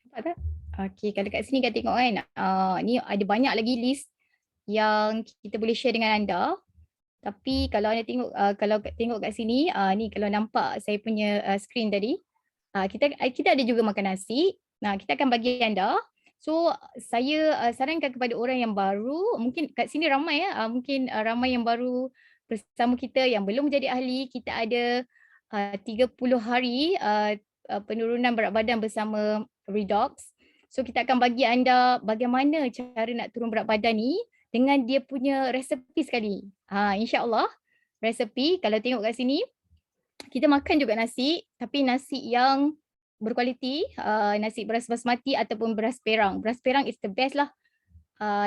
Nampak tak? Okey, kalau kat sini kan tengok kan, ni ada banyak lagi list yang kita boleh share dengan anda. Tapi kalau anda tengok, kalau tengok kat sini, ni kalau nampak saya punya screen tadi, kita ada juga makan nasi. Kita akan bagi anda. So saya sarankan kepada orang yang baru, mungkin kat sini ramai mungkin ramai yang baru bersama kita yang belum menjadi ahli. Kita ada 30 hari penurunan berat badan bersama Redox. So kita akan bagi anda bagaimana cara nak turun berat badan ni dengan dia punya resepi sekali. InsyaAllah resepi kalau tengok kat sini, kita makan juga nasi tapi nasi yang berkualiti, nasi beras basmati ataupun beras perang. Beras perang is the best lah.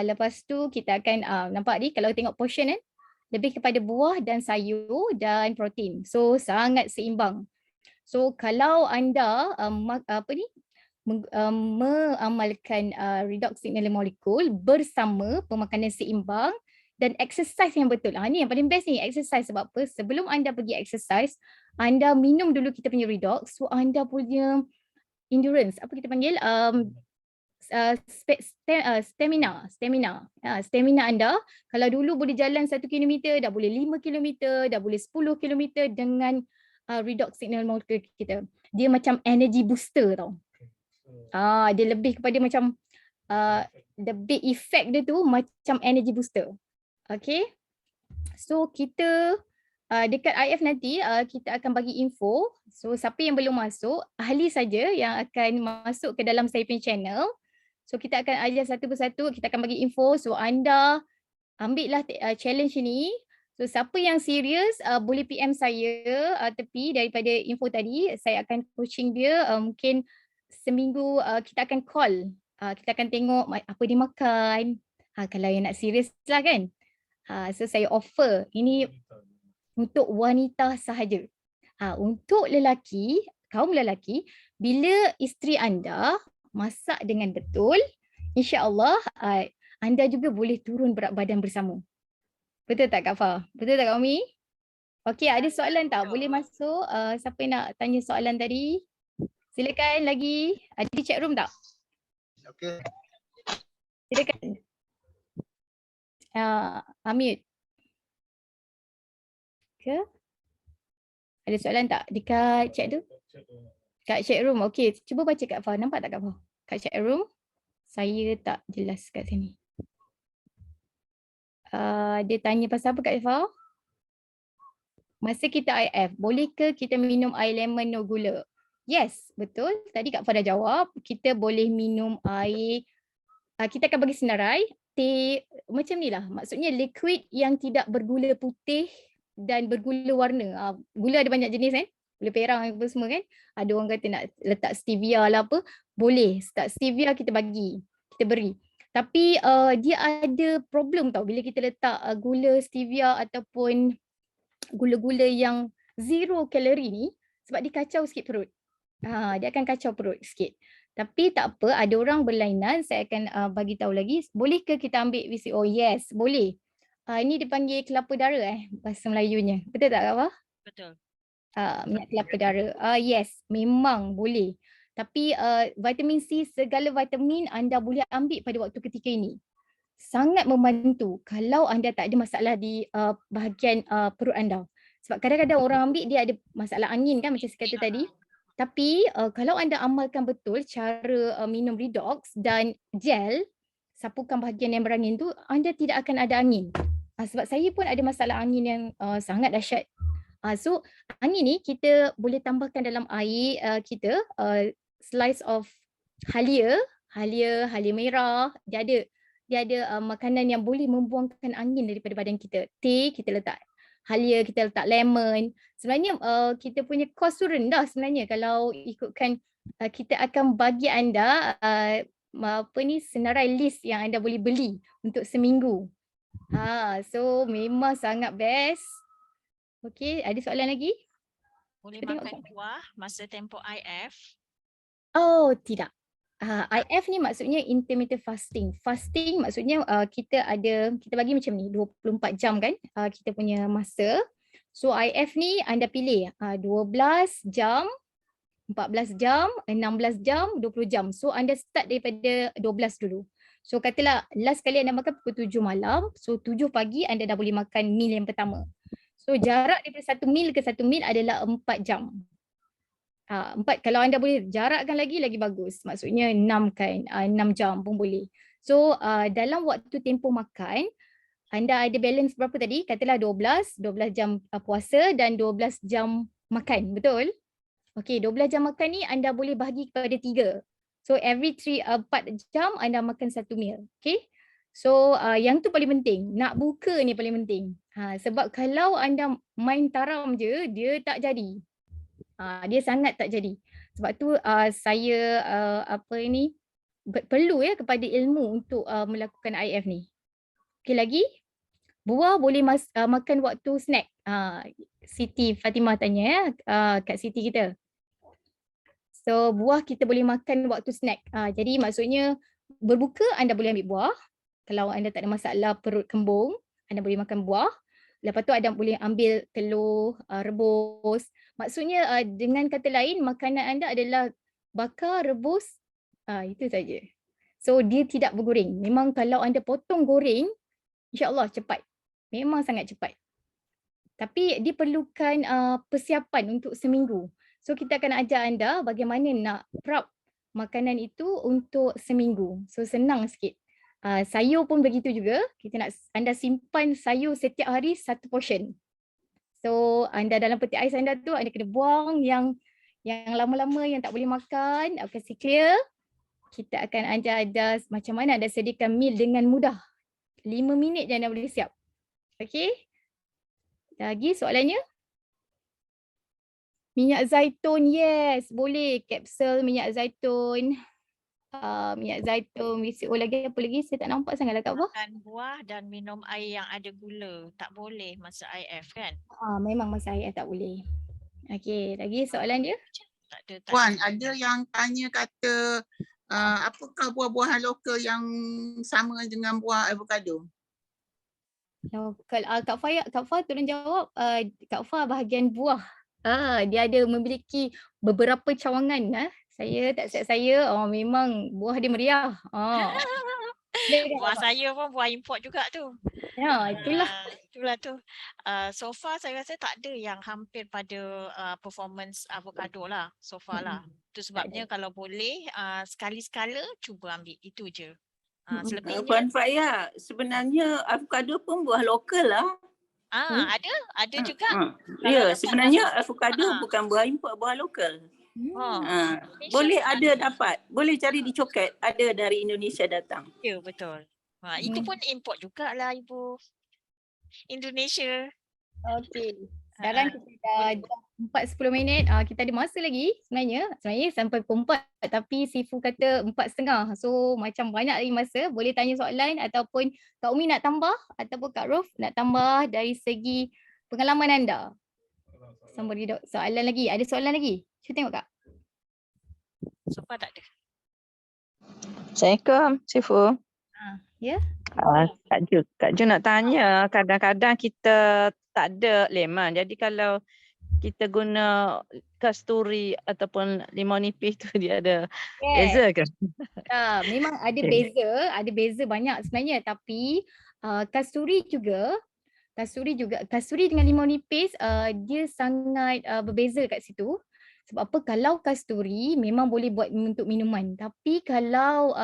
Lepas tu kita akan nampak ni kalau tengok portion kan, lebih kepada buah dan sayur dan protein. So sangat seimbang. So kalau anda mengamalkan redox signal molekul bersama pemakanan seimbang dan exercise yang betul. Ni yang paling best ni, exercise. Sebab apa? Sebelum anda pergi exercise, anda minum dulu kita punya redox. So anda punya endurance, apa kita panggil? Stamina anda. Kalau dulu boleh jalan 1 km, dah boleh 5 km, dah boleh 10 km dengan redox signal molekul kita. Dia macam energy booster tau. Dia lebih kepada macam the big effect dia tu macam energy booster. Okay. So kita dekat IF nanti kita akan bagi info. So siapa yang belum masuk, ahli saja yang akan masuk ke dalam saya punya channel. So kita akan ajar satu persatu, kita akan bagi info. So anda ambil lah challenge ni. So siapa yang serius boleh PM saya tepi daripada info tadi. Saya akan coaching dia mungkin seminggu kita akan call. Kita akan tengok apa dia makan. Kalau yang nak serius lah kan. So saya offer ini untuk wanita sahaja. Untuk lelaki, kaum lelaki, bila isteri anda masak dengan betul, insya-Allah anda juga boleh turun berat badan bersama. Betul tak Kak Fah? Betul tak Kak Umi? Okey, ada soalan tak? Boleh masuk. Siapa yang nak tanya soalan tadi? Silakan lagi. Ada di chat room tak? Okey. Silakan. Amir. Ke? Ada soalan tak dekat chat tu? Kat chat room. Okey, cuba baca Kak Fah. Nampak tak Kak Fah? Kat chat room. Saya tak jelas kat sini. Dia tanya pasal apa Kak Fah? Masa kita IF, boleh ke kita minum air lemon no gula? Yes, betul. Tadi Kak Fah dah jawab. Kita boleh minum air. Kita akan bagi senarai. Teh macam ni lah. Maksudnya liquid yang tidak bergula putih dan bergula warna. Gula ada banyak jenis kan? Gula perang apa semua kan? Ada orang kata nak letak stevia lah apa. Boleh. Stevia kita bagi. Kita beri. Tapi dia ada problem tau bila kita letak gula stevia ataupun gula-gula yang zero kalori ni, sebab dia kacau sikit perut. Dia akan kacau perut sikit. Tapi tak apa, ada orang berlainan, saya akan bagi tahu lagi. Boleh ke kita ambil VCO? Yes, boleh. Ini dipanggil kelapa dara bahasa Melayunya. Betul tak Kak Fah? Betul. Minyak kelapa dara. Yes, memang boleh. Tapi vitamin C, segala vitamin anda boleh ambil pada waktu ketika ini. Sangat membantu kalau anda tak ada masalah di bahagian perut anda. Sebab kadang-kadang orang ambil dia ada masalah angin kan macam saya kata tadi. Tapi kalau anda amalkan betul cara minum redox dan gel, sapukan bahagian yang berangin tu, anda tidak akan ada angin. Sebab saya pun ada masalah angin yang sangat dahsyat. So angin ni kita boleh tambahkan dalam air kita, slice of halia merah. Dia ada makanan yang boleh membuangkan angin daripada badan kita. Teh kita letak halia, kita letak lemon. Sebenarnya kita punya kos tu rendah sebenarnya kalau ikutkan kita akan bagi anda senarai list yang anda boleh beli untuk seminggu. So memang sangat best. Okey, ada soalan lagi? Boleh Kita makan buah masa tempoh IF? Oh, tidak. IF ni maksudnya intermittent fasting. Fasting maksudnya kita bagi macam ni 24 jam kan kita punya masa. So IF ni anda pilih 12 jam, 14 jam, 16 jam, 20 jam. So anda start daripada 12 dulu. So katalah last kali anda makan pukul 7 malam. So 7 pagi anda dah boleh makan meal yang pertama. So jarak daripada 1 meal ke 1 meal adalah 4 jam. 4 kalau anda boleh jarakkan lagi bagus. Maksudnya 6 kan, 6 jam pun boleh. So dalam waktu tempoh makan, anda ada balance berapa tadi? Katalah 12 jam puasa dan 12 jam makan, betul? Okey, 12 jam makan ni anda boleh bahagi kepada 3. So every 4 jam anda makan 1 meal. Okay. So yang tu paling penting. Nak buka ni paling penting. Sebab kalau anda main taram je, dia tak jadi. Dia sangat tak jadi. Sebab tu saya perlu ya kepada ilmu untuk melakukan IF ni. Okey lagi, buah boleh makan waktu snack. Siti Fatimah tanya ya, kat Siti kita. So buah kita boleh makan waktu snack. Jadi maksudnya berbuka anda boleh ambil buah. Kalau anda tak ada masalah perut kembung, anda boleh makan buah. Lepas tu anda boleh ambil telur, rebus. Maksudnya dengan kata lain makanan anda adalah bakar, rebus, itu saja. So dia tidak bergoreng. Memang kalau anda potong goreng, insya-Allah cepat. Memang sangat cepat. Tapi diperlukan persiapan untuk seminggu. So kita akan ajar anda bagaimana nak prep makanan itu untuk seminggu. So senang sikit. Sayur pun begitu juga. Kita nak anda simpan sayur setiap hari 1 portion. So anda dalam peti ais anda tu anda kena buang yang lama-lama yang tak boleh makan, kasi clear. Kita akan ajar anda macam mana anda sediakan meal dengan mudah. 5 minit je anda boleh siap. Okey. Lagi soalannya? Minyak zaitun, yes, boleh. Kapsul minyak zaitun. Minyak zaitun, lagi apa lagi? Saya tak nampak sangat lah Kak Fah. Makan buah dan minum air yang ada gula. Tak boleh masa IF kan? Memang masa IF tak boleh. Okey, lagi soalan dia? Tak ada. Puan, ada yang tanya kata apakah buah-buahan lokal yang sama dengan buah avocado? Lokal. Kak Fah tolong jawab. Kak Fah bahagian buah. Dia ada memiliki beberapa cawangan. Saya tak siap saya. Memang buah dia meriah. Buah saya pun buah import juga tu. Ya, itulah. Itulah tu. So far saya rasa tak ada yang hampir pada performance avocado lah. So far lah. Itu sebabnya kalau boleh sekali-sekala cuba ambil. Itu je. Selebihnya. Puan Faya, sebenarnya avocado pun buah lokal lah. Ada juga. Ya, sebenarnya avocado bukan buah import, buah lokal. Boleh ada dapat. Boleh cari di Coket. Ada dari Indonesia datang. Ya, betul. Itu pun import jugalah Ibu. Indonesia. Okey. Sekarang kita dah jam 4:10 minit. Kita ada masa lagi sebenarnya sampai pukul 4 tapi Sifu kata 4:30. So macam banyak lagi masa. Boleh tanya soalan ataupun Kak Umi nak tambah ataupun Kak Ruf nak tambah dari segi pengalaman anda. Soalan lagi. Ada soalan lagi? Cuba tengok Kak. So far tak ada. Assalamualaikum, Sifu. Ya? Kak Ju nak tanya, kadang-kadang kita tak ada lemon. Jadi kalau kita guna kasturi ataupun limau nipis tu dia ada beza ke? Memang ada beza banyak sebenarnya tapi kasturi dengan limau nipis dia sangat berbeza kat situ. Sebab apa? Kalau kasturi memang boleh buat untuk minuman. Tapi kalau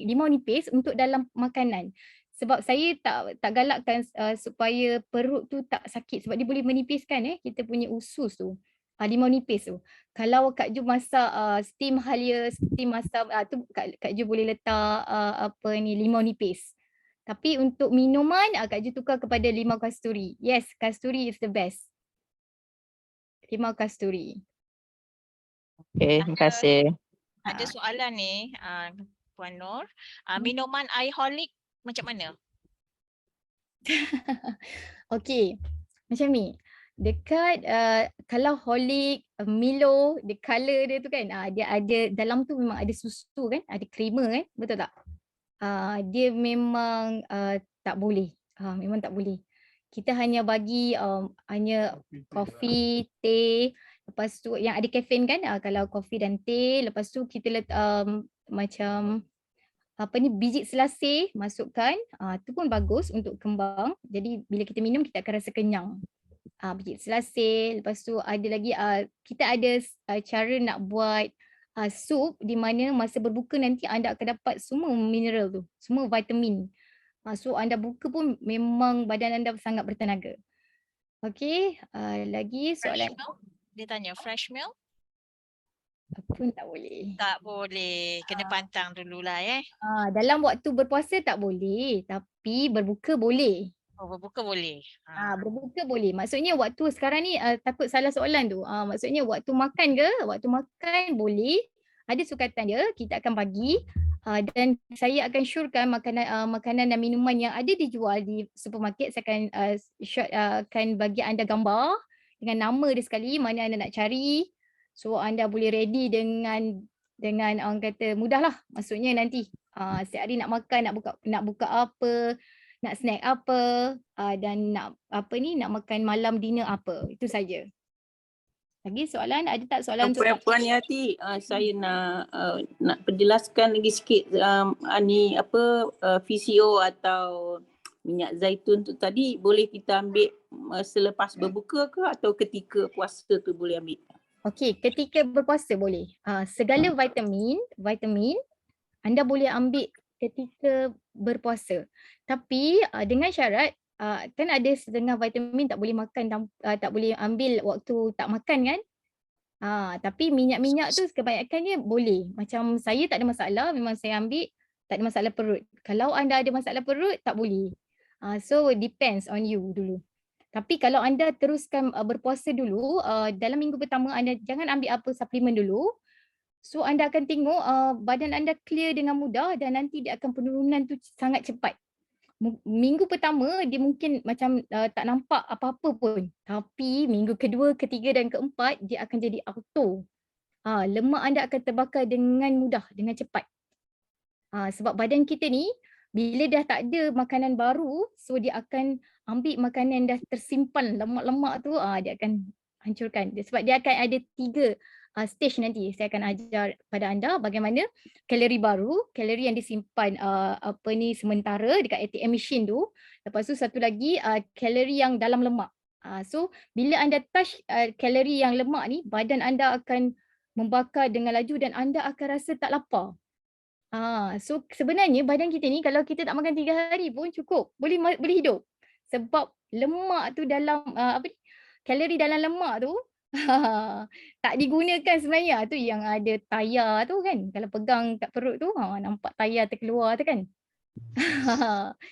limau nipis untuk dalam makanan. Sebab saya tak galakkan supaya perut tu tak sakit. Sebab dia boleh menipiskan kita punya usus tu. Limau nipis tu. Kalau Kak Ju masak steam halia, steam masam tu Kak Ju boleh letak limau nipis. Tapi untuk minuman Kak Ju tukar kepada limau kasturi. Yes, kasturi is the best. Limau kasturi. Okey, terima kasih. Ada soalan ni Puan Nur. Minuman air holik macam mana? Okey, macam ni. Dekat kalau holik, Milo, the color dia tu kan, dia ada dalam tu memang ada susu kan, ada creamer kan, betul tak? Dia memang tak boleh. Memang tak boleh. Kita hanya bagi hanya kopi, teh, lepas tu yang ada kafein kan, kalau kopi dan teh, lepas tu kita letak macam biji selasih masukkan, tu pun bagus untuk kembang. Jadi bila kita minum kita akan rasa kenyang. Biji selasih, lepas tu ada lagi kita ada cara nak buat sup di mana masa berbuka nanti anda akan dapat semua mineral tu, semua vitamin. So anda buka pun memang badan anda sangat bertenaga. Okey, lagi soalan. Dia tanya fresh milk? pun tak boleh. Tak boleh. Kena pantang dululah Dalam waktu berpuasa tak boleh, tapi berbuka boleh. Oh, berbuka boleh. Berbuka boleh. Maksudnya waktu sekarang ni takut salah soalan tu. Maksudnya waktu makan ke? Waktu makan boleh. Ada sukatan dia, kita akan bagi dan saya akan syorkan makanan dan minuman yang ada dijual di supermarket. Saya akan akan bagi anda gambar dengan nama dia sekali, mana anda nak cari. So anda boleh ready dengan orang kata mudahlah. Maksudnya nanti setiap hari nak makan, nak buka apa, nak snack apa, dan nak makan malam dinner apa. Itu saja. Lagi soalan? Ada tak soalan untuk Puan Yati, saya nak perjelaskan lagi sikit VCO atau minyak zaitun tu tadi boleh kita ambil selepas berbuka ke atau ketika puasa tu boleh ambil? Okey, ketika berpuasa boleh. Segala vitamin anda boleh ambil ketika berpuasa. Tapi dengan syarat kan ada setengah vitamin tak boleh makan, tak boleh ambil waktu tak makan kan. Tapi minyak-minyak tu kebanyakannya boleh. Macam saya tak ada masalah, memang saya ambil, tak ada masalah perut. Kalau anda ada masalah perut tak boleh. So depends on you dulu. Tapi kalau anda teruskan berpuasa dulu, dalam minggu pertama anda jangan ambil apa suplemen dulu. So anda akan tengok badan anda clear dengan mudah dan nanti dia akan penurunan tu sangat cepat. Minggu pertama dia mungkin macam tak nampak apa-apa pun. Tapi minggu kedua, ketiga dan keempat dia akan jadi auto. Lemak anda akan terbakar dengan mudah, dengan cepat. Sebab badan kita ni bila dah tak ada makanan baru, so dia akan ambil makanan dah tersimpan lemak-lemak tu, dia akan hancurkan. Sebab dia akan ada 3 stage nanti. Saya akan ajar pada anda bagaimana kalori baru, kalori yang disimpan sementara dekat ATM machine tu. Lepas tu satu lagi kalori yang dalam lemak. So bila anda touch kalori yang lemak ni, badan anda akan membakar dengan laju dan anda akan rasa tak lapar. So sebenarnya badan kita ni kalau kita tak makan 3 hari pun cukup, boleh hidup. Sebab lemak tu dalam kalori dalam lemak tu tak digunakan sebenarnya. Tu yang ada tayar tu kan. Kalau pegang kat perut tu nampak tayar terkeluar tu kan.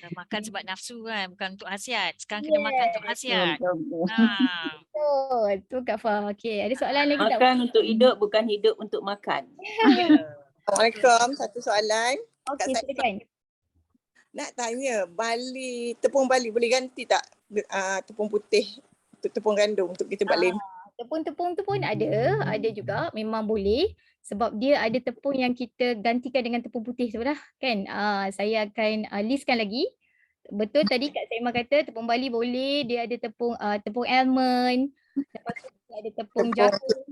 Makan sebab nafsu kan, bukan untuk hasiat. Sekarang kena makan untuk hasiat. Betul. Tu Kak Fah. Okey, ada soalan lagi tak? Makan untuk hidup, bukan hidup untuk makan. Assalamualaikum, satu soalan. Okey, silakan. Nak tanya, tepung Bali boleh ganti tak tepung putih untuk tepung gandum untuk kita buat lem? Tepung-tepung tu pun ada juga, memang boleh. Sebab dia ada tepung yang kita gantikan dengan tepung putih tu lah kan. Saya akan listkan lagi. Betul tadi Kak Saimah kata tepung Bali boleh, dia ada tepung almond, lepas tu ada tepung jagung,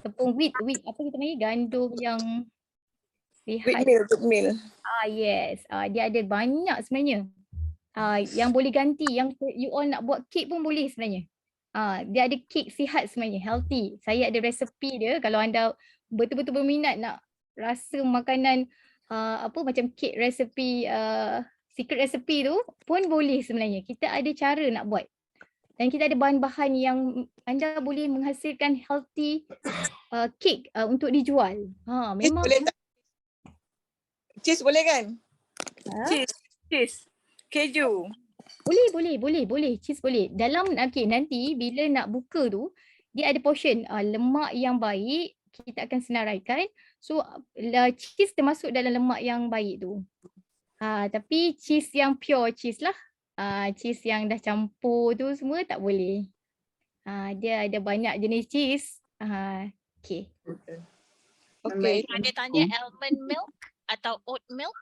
tepung wheat, apa kita panggil, gandum yang lihat. Wheat meal. Yes, dia ada banyak sebenarnya. Yang boleh ganti, yang you all nak buat kek pun boleh sebenarnya. Dia ada kek sihat sebenarnya, healthy. Saya ada resepi dia kalau anda betul-betul berminat nak rasa makanan macam kek resepi, secret recipe tu pun boleh sebenarnya. Kita ada cara nak buat. Dan kita ada bahan-bahan yang anda boleh menghasilkan healthy kek untuk dijual. Memang Cheese boleh kan? Cheese. Keju. Boleh. Cheese boleh. Dalam nanti bila nak buka tu, dia ada portion lemak yang baik, kita akan senaraikan. So cheese termasuk dalam lemak yang baik tu. Tapi cheese yang pure cheese lah. Cheese yang dah campur tu semua tak boleh. Dia ada banyak jenis cheese. Okay. Ada tanya almond milk atau oat milk?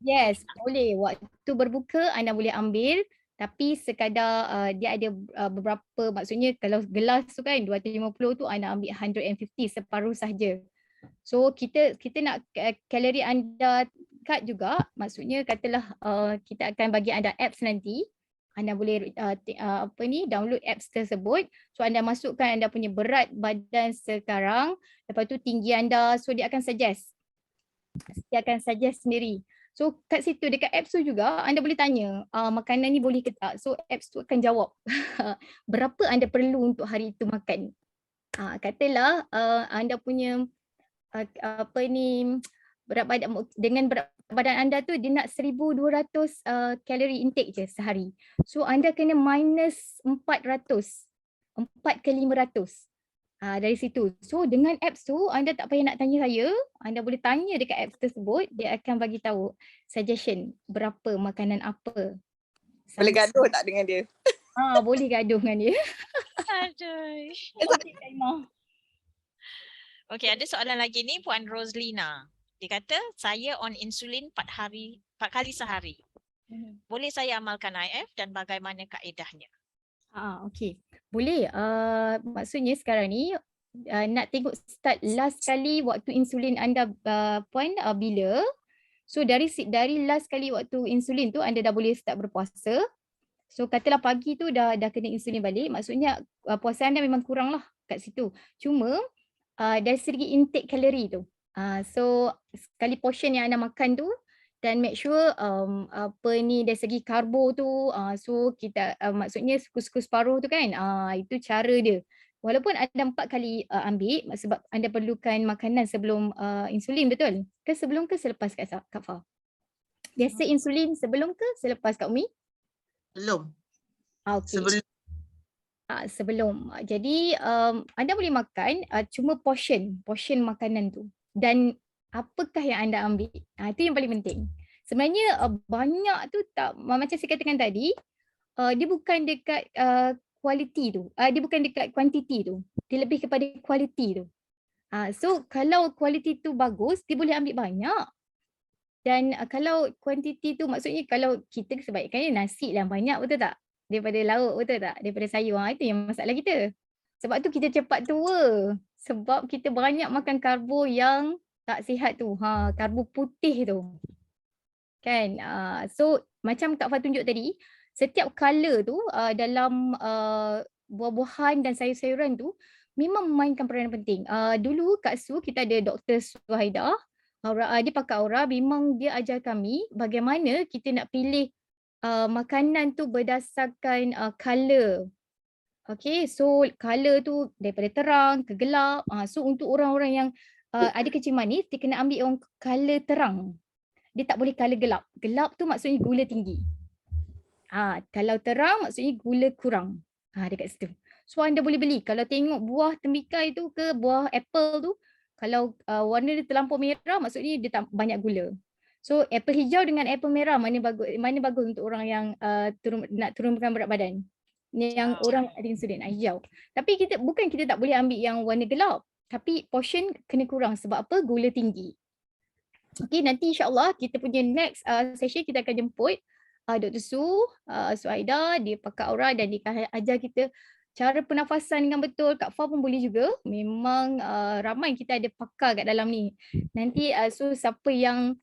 Yes, boleh. Waktu berbuka anda boleh ambil, tapi sekadar dia ada beberapa, maksudnya kalau gelas tu kan 250 tu anda ambil 150, separuh sahaja. So kita nak kalori anda cut juga, maksudnya katalah kita akan bagi anda apps nanti. Anda boleh download apps tersebut. So anda masukkan anda punya berat badan sekarang, lepas tu tinggi anda, so dia akan suggest. Dia akan suggest sendiri. So kat situ dekat apps tu juga anda boleh tanya makanan ni boleh ke tak. So apps tu akan jawab berapa anda perlu untuk hari itu makan. Katalah anda punya apa ni berat badan, dengan berat badan anda tu dia nak 1200 kalori intake je sehari. So anda kena minus 400. 4 ke 500. Dari situ. So dengan apps tu anda tak payah nak tanya saya, anda boleh tanya dekat apps tersebut, dia akan bagi tahu suggestion berapa makanan apa. Boleh gaduh tak dengan dia? Boleh gaduh dengan dia. Aduh. Okey, Kaimah. Okey, ada soalan lagi ni Puan Roslina. Dia kata saya on insulin 4 kali sehari. Boleh saya amalkan IF dan bagaimana kaedahnya? Okey. Boleh. Maksudnya sekarang ni nak tengok start last kali waktu insulin anda Puan bila. So dari last kali waktu insulin tu anda dah boleh start berpuasa. So katalah pagi tu dah kena insulin balik, maksudnya puasa anda memang kurang lah kat situ. Cuma dari segi intake kalori tu. So sekali portion yang anda makan tu, dan make sure dari segi karbo tu, so kita maksudnya suku-suku separuh tu kan, itu cara dia. Walaupun anda 4 kali ambil sebab anda perlukan makanan sebelum insulin, betul? Ke sebelum ke selepas Kak Fah? Biasa insulin sebelum ke selepas Kak Umi? Belum. Okey. Sebelum. Sebelum. Jadi anda boleh makan cuma portion makanan tu. Dan apakah yang anda ambil? Itu yang paling penting. Sebenarnya banyak tu tak, macam saya katakan tadi, dia bukan dekat kualiti tu. Dia bukan dekat kuantiti tu. Dia lebih kepada kualiti tu. So kalau kualiti tu bagus, dia boleh ambil banyak. Dan kalau kuantiti tu maksudnya kalau kita sebaiknya nasi lah banyak, betul tak? Daripada lauk, betul tak? Daripada sayur. Itu yang masalah kita. Sebab tu kita cepat tua. Sebab kita banyak makan karbo yang tak sihat tu. Karbo putih tu. Kan? So macam Kak Fah tunjuk tadi, setiap color tu dalam buah-buahan dan sayur-sayuran tu memang memainkan peranan penting. Dulu kat Su kita ada Dr. Suhaida. Dia pakai Aura, memang dia ajar kami bagaimana kita nak pilih makanan tu berdasarkan color. Okay, so color tu daripada terang ke gelap. So untuk orang-orang yang ada kencing manis, dia kena ambil yang color terang. Dia tak boleh color gelap. Gelap tu maksudnya gula tinggi. Kalau terang maksudnya gula kurang. Dekat situ. So anda boleh beli. Kalau tengok buah tembikai tu ke buah apple tu, kalau warna dia terlampau merah maksudnya dia tak banyak gula. So apple hijau dengan apple merah mana bagus untuk orang yang nak turunkan berat badan. Yang orang ada insulin, hijau. Tapi kita tak boleh ambil yang warna gelap. Tapi portion kena kurang sebab apa? Gula tinggi. Okay, nanti insyaAllah kita punya next session kita akan jemput Dr. Suhaida, dia pakai Aura dan dia akan ajar kita cara pernafasan dengan betul. Kak Fah pun boleh juga. Memang ramai kita ada pakar kat dalam ni. Nanti so siapa yang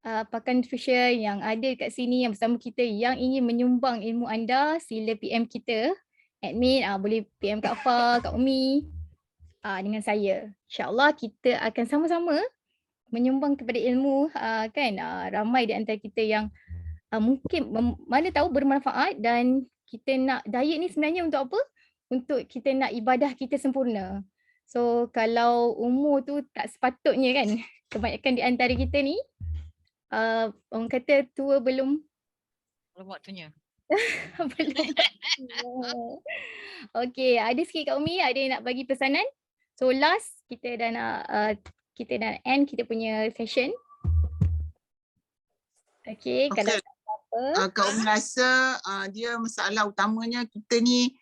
pakar nutrition yang ada kat sini yang bersama kita yang ingin menyumbang ilmu anda, sila PM kita. Admin boleh PM Kak Fah, Kak Umi dengan saya. InsyaAllah kita akan sama-sama menyumbang kepada ilmu kan. Ramai di antara kita yang mungkin mana tahu bermanfaat, dan kita nak diet ni sebenarnya untuk apa? Untuk kita nak ibadah kita sempurna. So kalau umur tu tak sepatutnya kan, kebanyakan di antara kita ni orang kata tua belum waktunya. belum. Okey, ada sikit Kak Umi, ada yang nak bagi pesanan? So last kita dah nak end kita punya session. Okey, kalau Kak Umi rasa dia masalah utamanya kita ni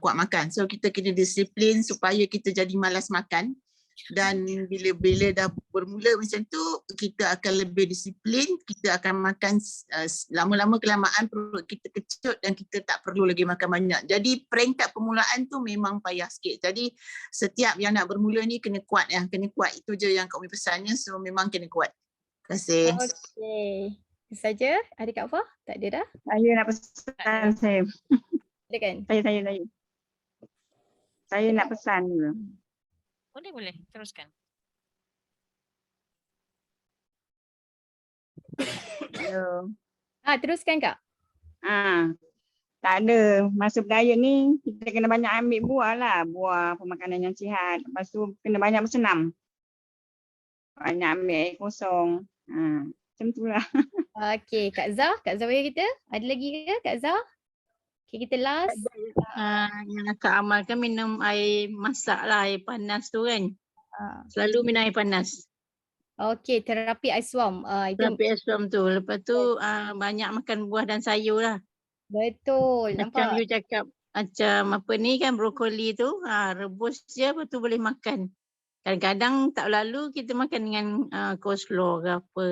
kuat makan. So kita kena disiplin supaya kita jadi malas makan. Dan bila dah bermula macam tu, kita akan lebih disiplin, kita akan makan lama-lama kelamaan perut kita kecut dan kita tak perlu lagi makan banyak. Jadi peringkat permulaan tu memang payah sikit. Jadi setiap yang nak bermula ni kena kuat ya, kena kuat. Itu je yang Kak Umi pesannya, so memang kena kuat. Terima kasih. Okey. Itu saja. Ada Kak Fah? Tak ada dah? Saya nak pesan saya. Ada kan? Saya. Saya nak pesan dulu. Boleh. Teruskan. Hello. Teruskan Kak. Tak ada. Masa beraya ni kita kena banyak ambil buah lah. Buah pemakanan yang sihat. Lepas tu kena banyak bersenam. Banyak ambil air kosong. Macam tu lah. Okey, Kak Zawia kita ada lagi ke Kak Zah? Okay, kita last. Yang akak amalkan minum air masak lah, air panas tu kan. Selalu minum air panas. Okey, terapi Aiswam. Itu Terapi asam tu. Lepas tu banyak makan buah dan sayur lah. betul. Macam Nampak? you cakap, macam apa ni kan brokoli tu, rebus je lepas tu boleh makan. Kadang-kadang tak lalu kita makan dengan coleslaw ke apa,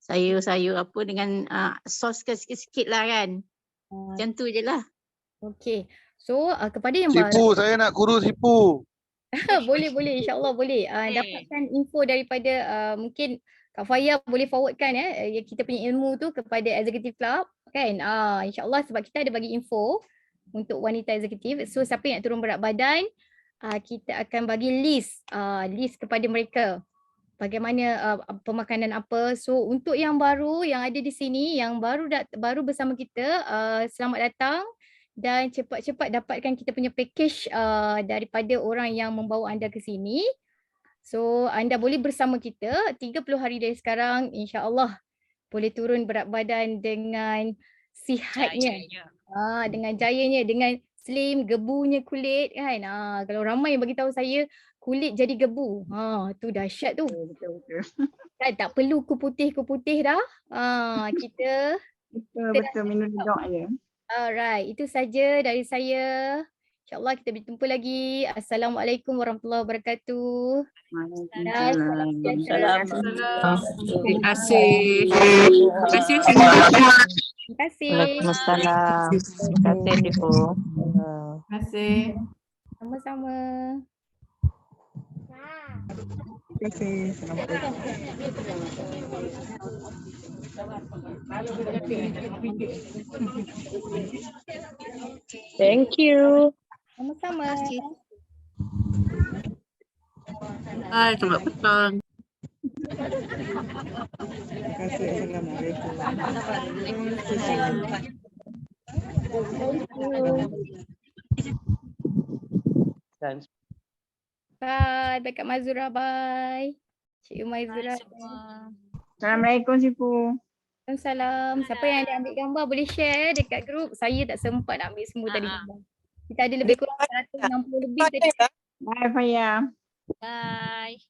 sayur-sayur apa dengan sos ke sikit-sikit lah kan. Macam tu je lah. Okey. So kepada yang baru. Sipu, saya nak kurus sipu. Boleh insya-Allah boleh. Dapatkan info daripada mungkin Kak Faya boleh forwardkan kita punya ilmu tu kepada Executive Club kan. Insya-Allah sebab kita ada bagi info untuk wanita eksekutif. So siapa yang nak turun berat badan, kita akan bagi list kepada mereka. Bagaimana pemakanan apa. So untuk yang baru yang ada di sini, yang baru bersama kita, selamat datang. Dan cepat-cepat dapatkan kita punya package daripada orang yang membawa anda ke sini. So anda boleh bersama kita 30 hari dari sekarang, insya-Allah boleh turun berat badan dengan sihatnya. Dengan jayanya, dengan slim, gebunya kulit kan. Kalau ramai yang bagi tahu saya kulit jadi gebu. Tu dahsyat tu. Betul. Kan tak perlu kuputih dah. Kita Betul minum dok je. Alright, itu saja dari saya. InsyaAllah kita berjumpa lagi. Assalamualaikum warahmatullahi wabarakatuh. Waalaikumsalam. Terima kasih. Terima kasih semua. Terima kasih. Waalaikumsalam. Terima kasih Sipu. Terima kasih. Sama-sama. Terima kasih. Assalamualaikum. Thank you. Sama-sama. Hai, selamat petang. Terima kasih. Assalamualaikum. Bye. Bye Kak Mazura. Bye. Cik Maizura. Assalamualaikum Sipu. Waalaikumsalam. Siapa yang ada ambil gambar boleh share dekat grup. Saya tak sempat nak ambil semua tadi gambar. Kita ada lebih kurang 160 lebih tadi. Bye Faya. Bye.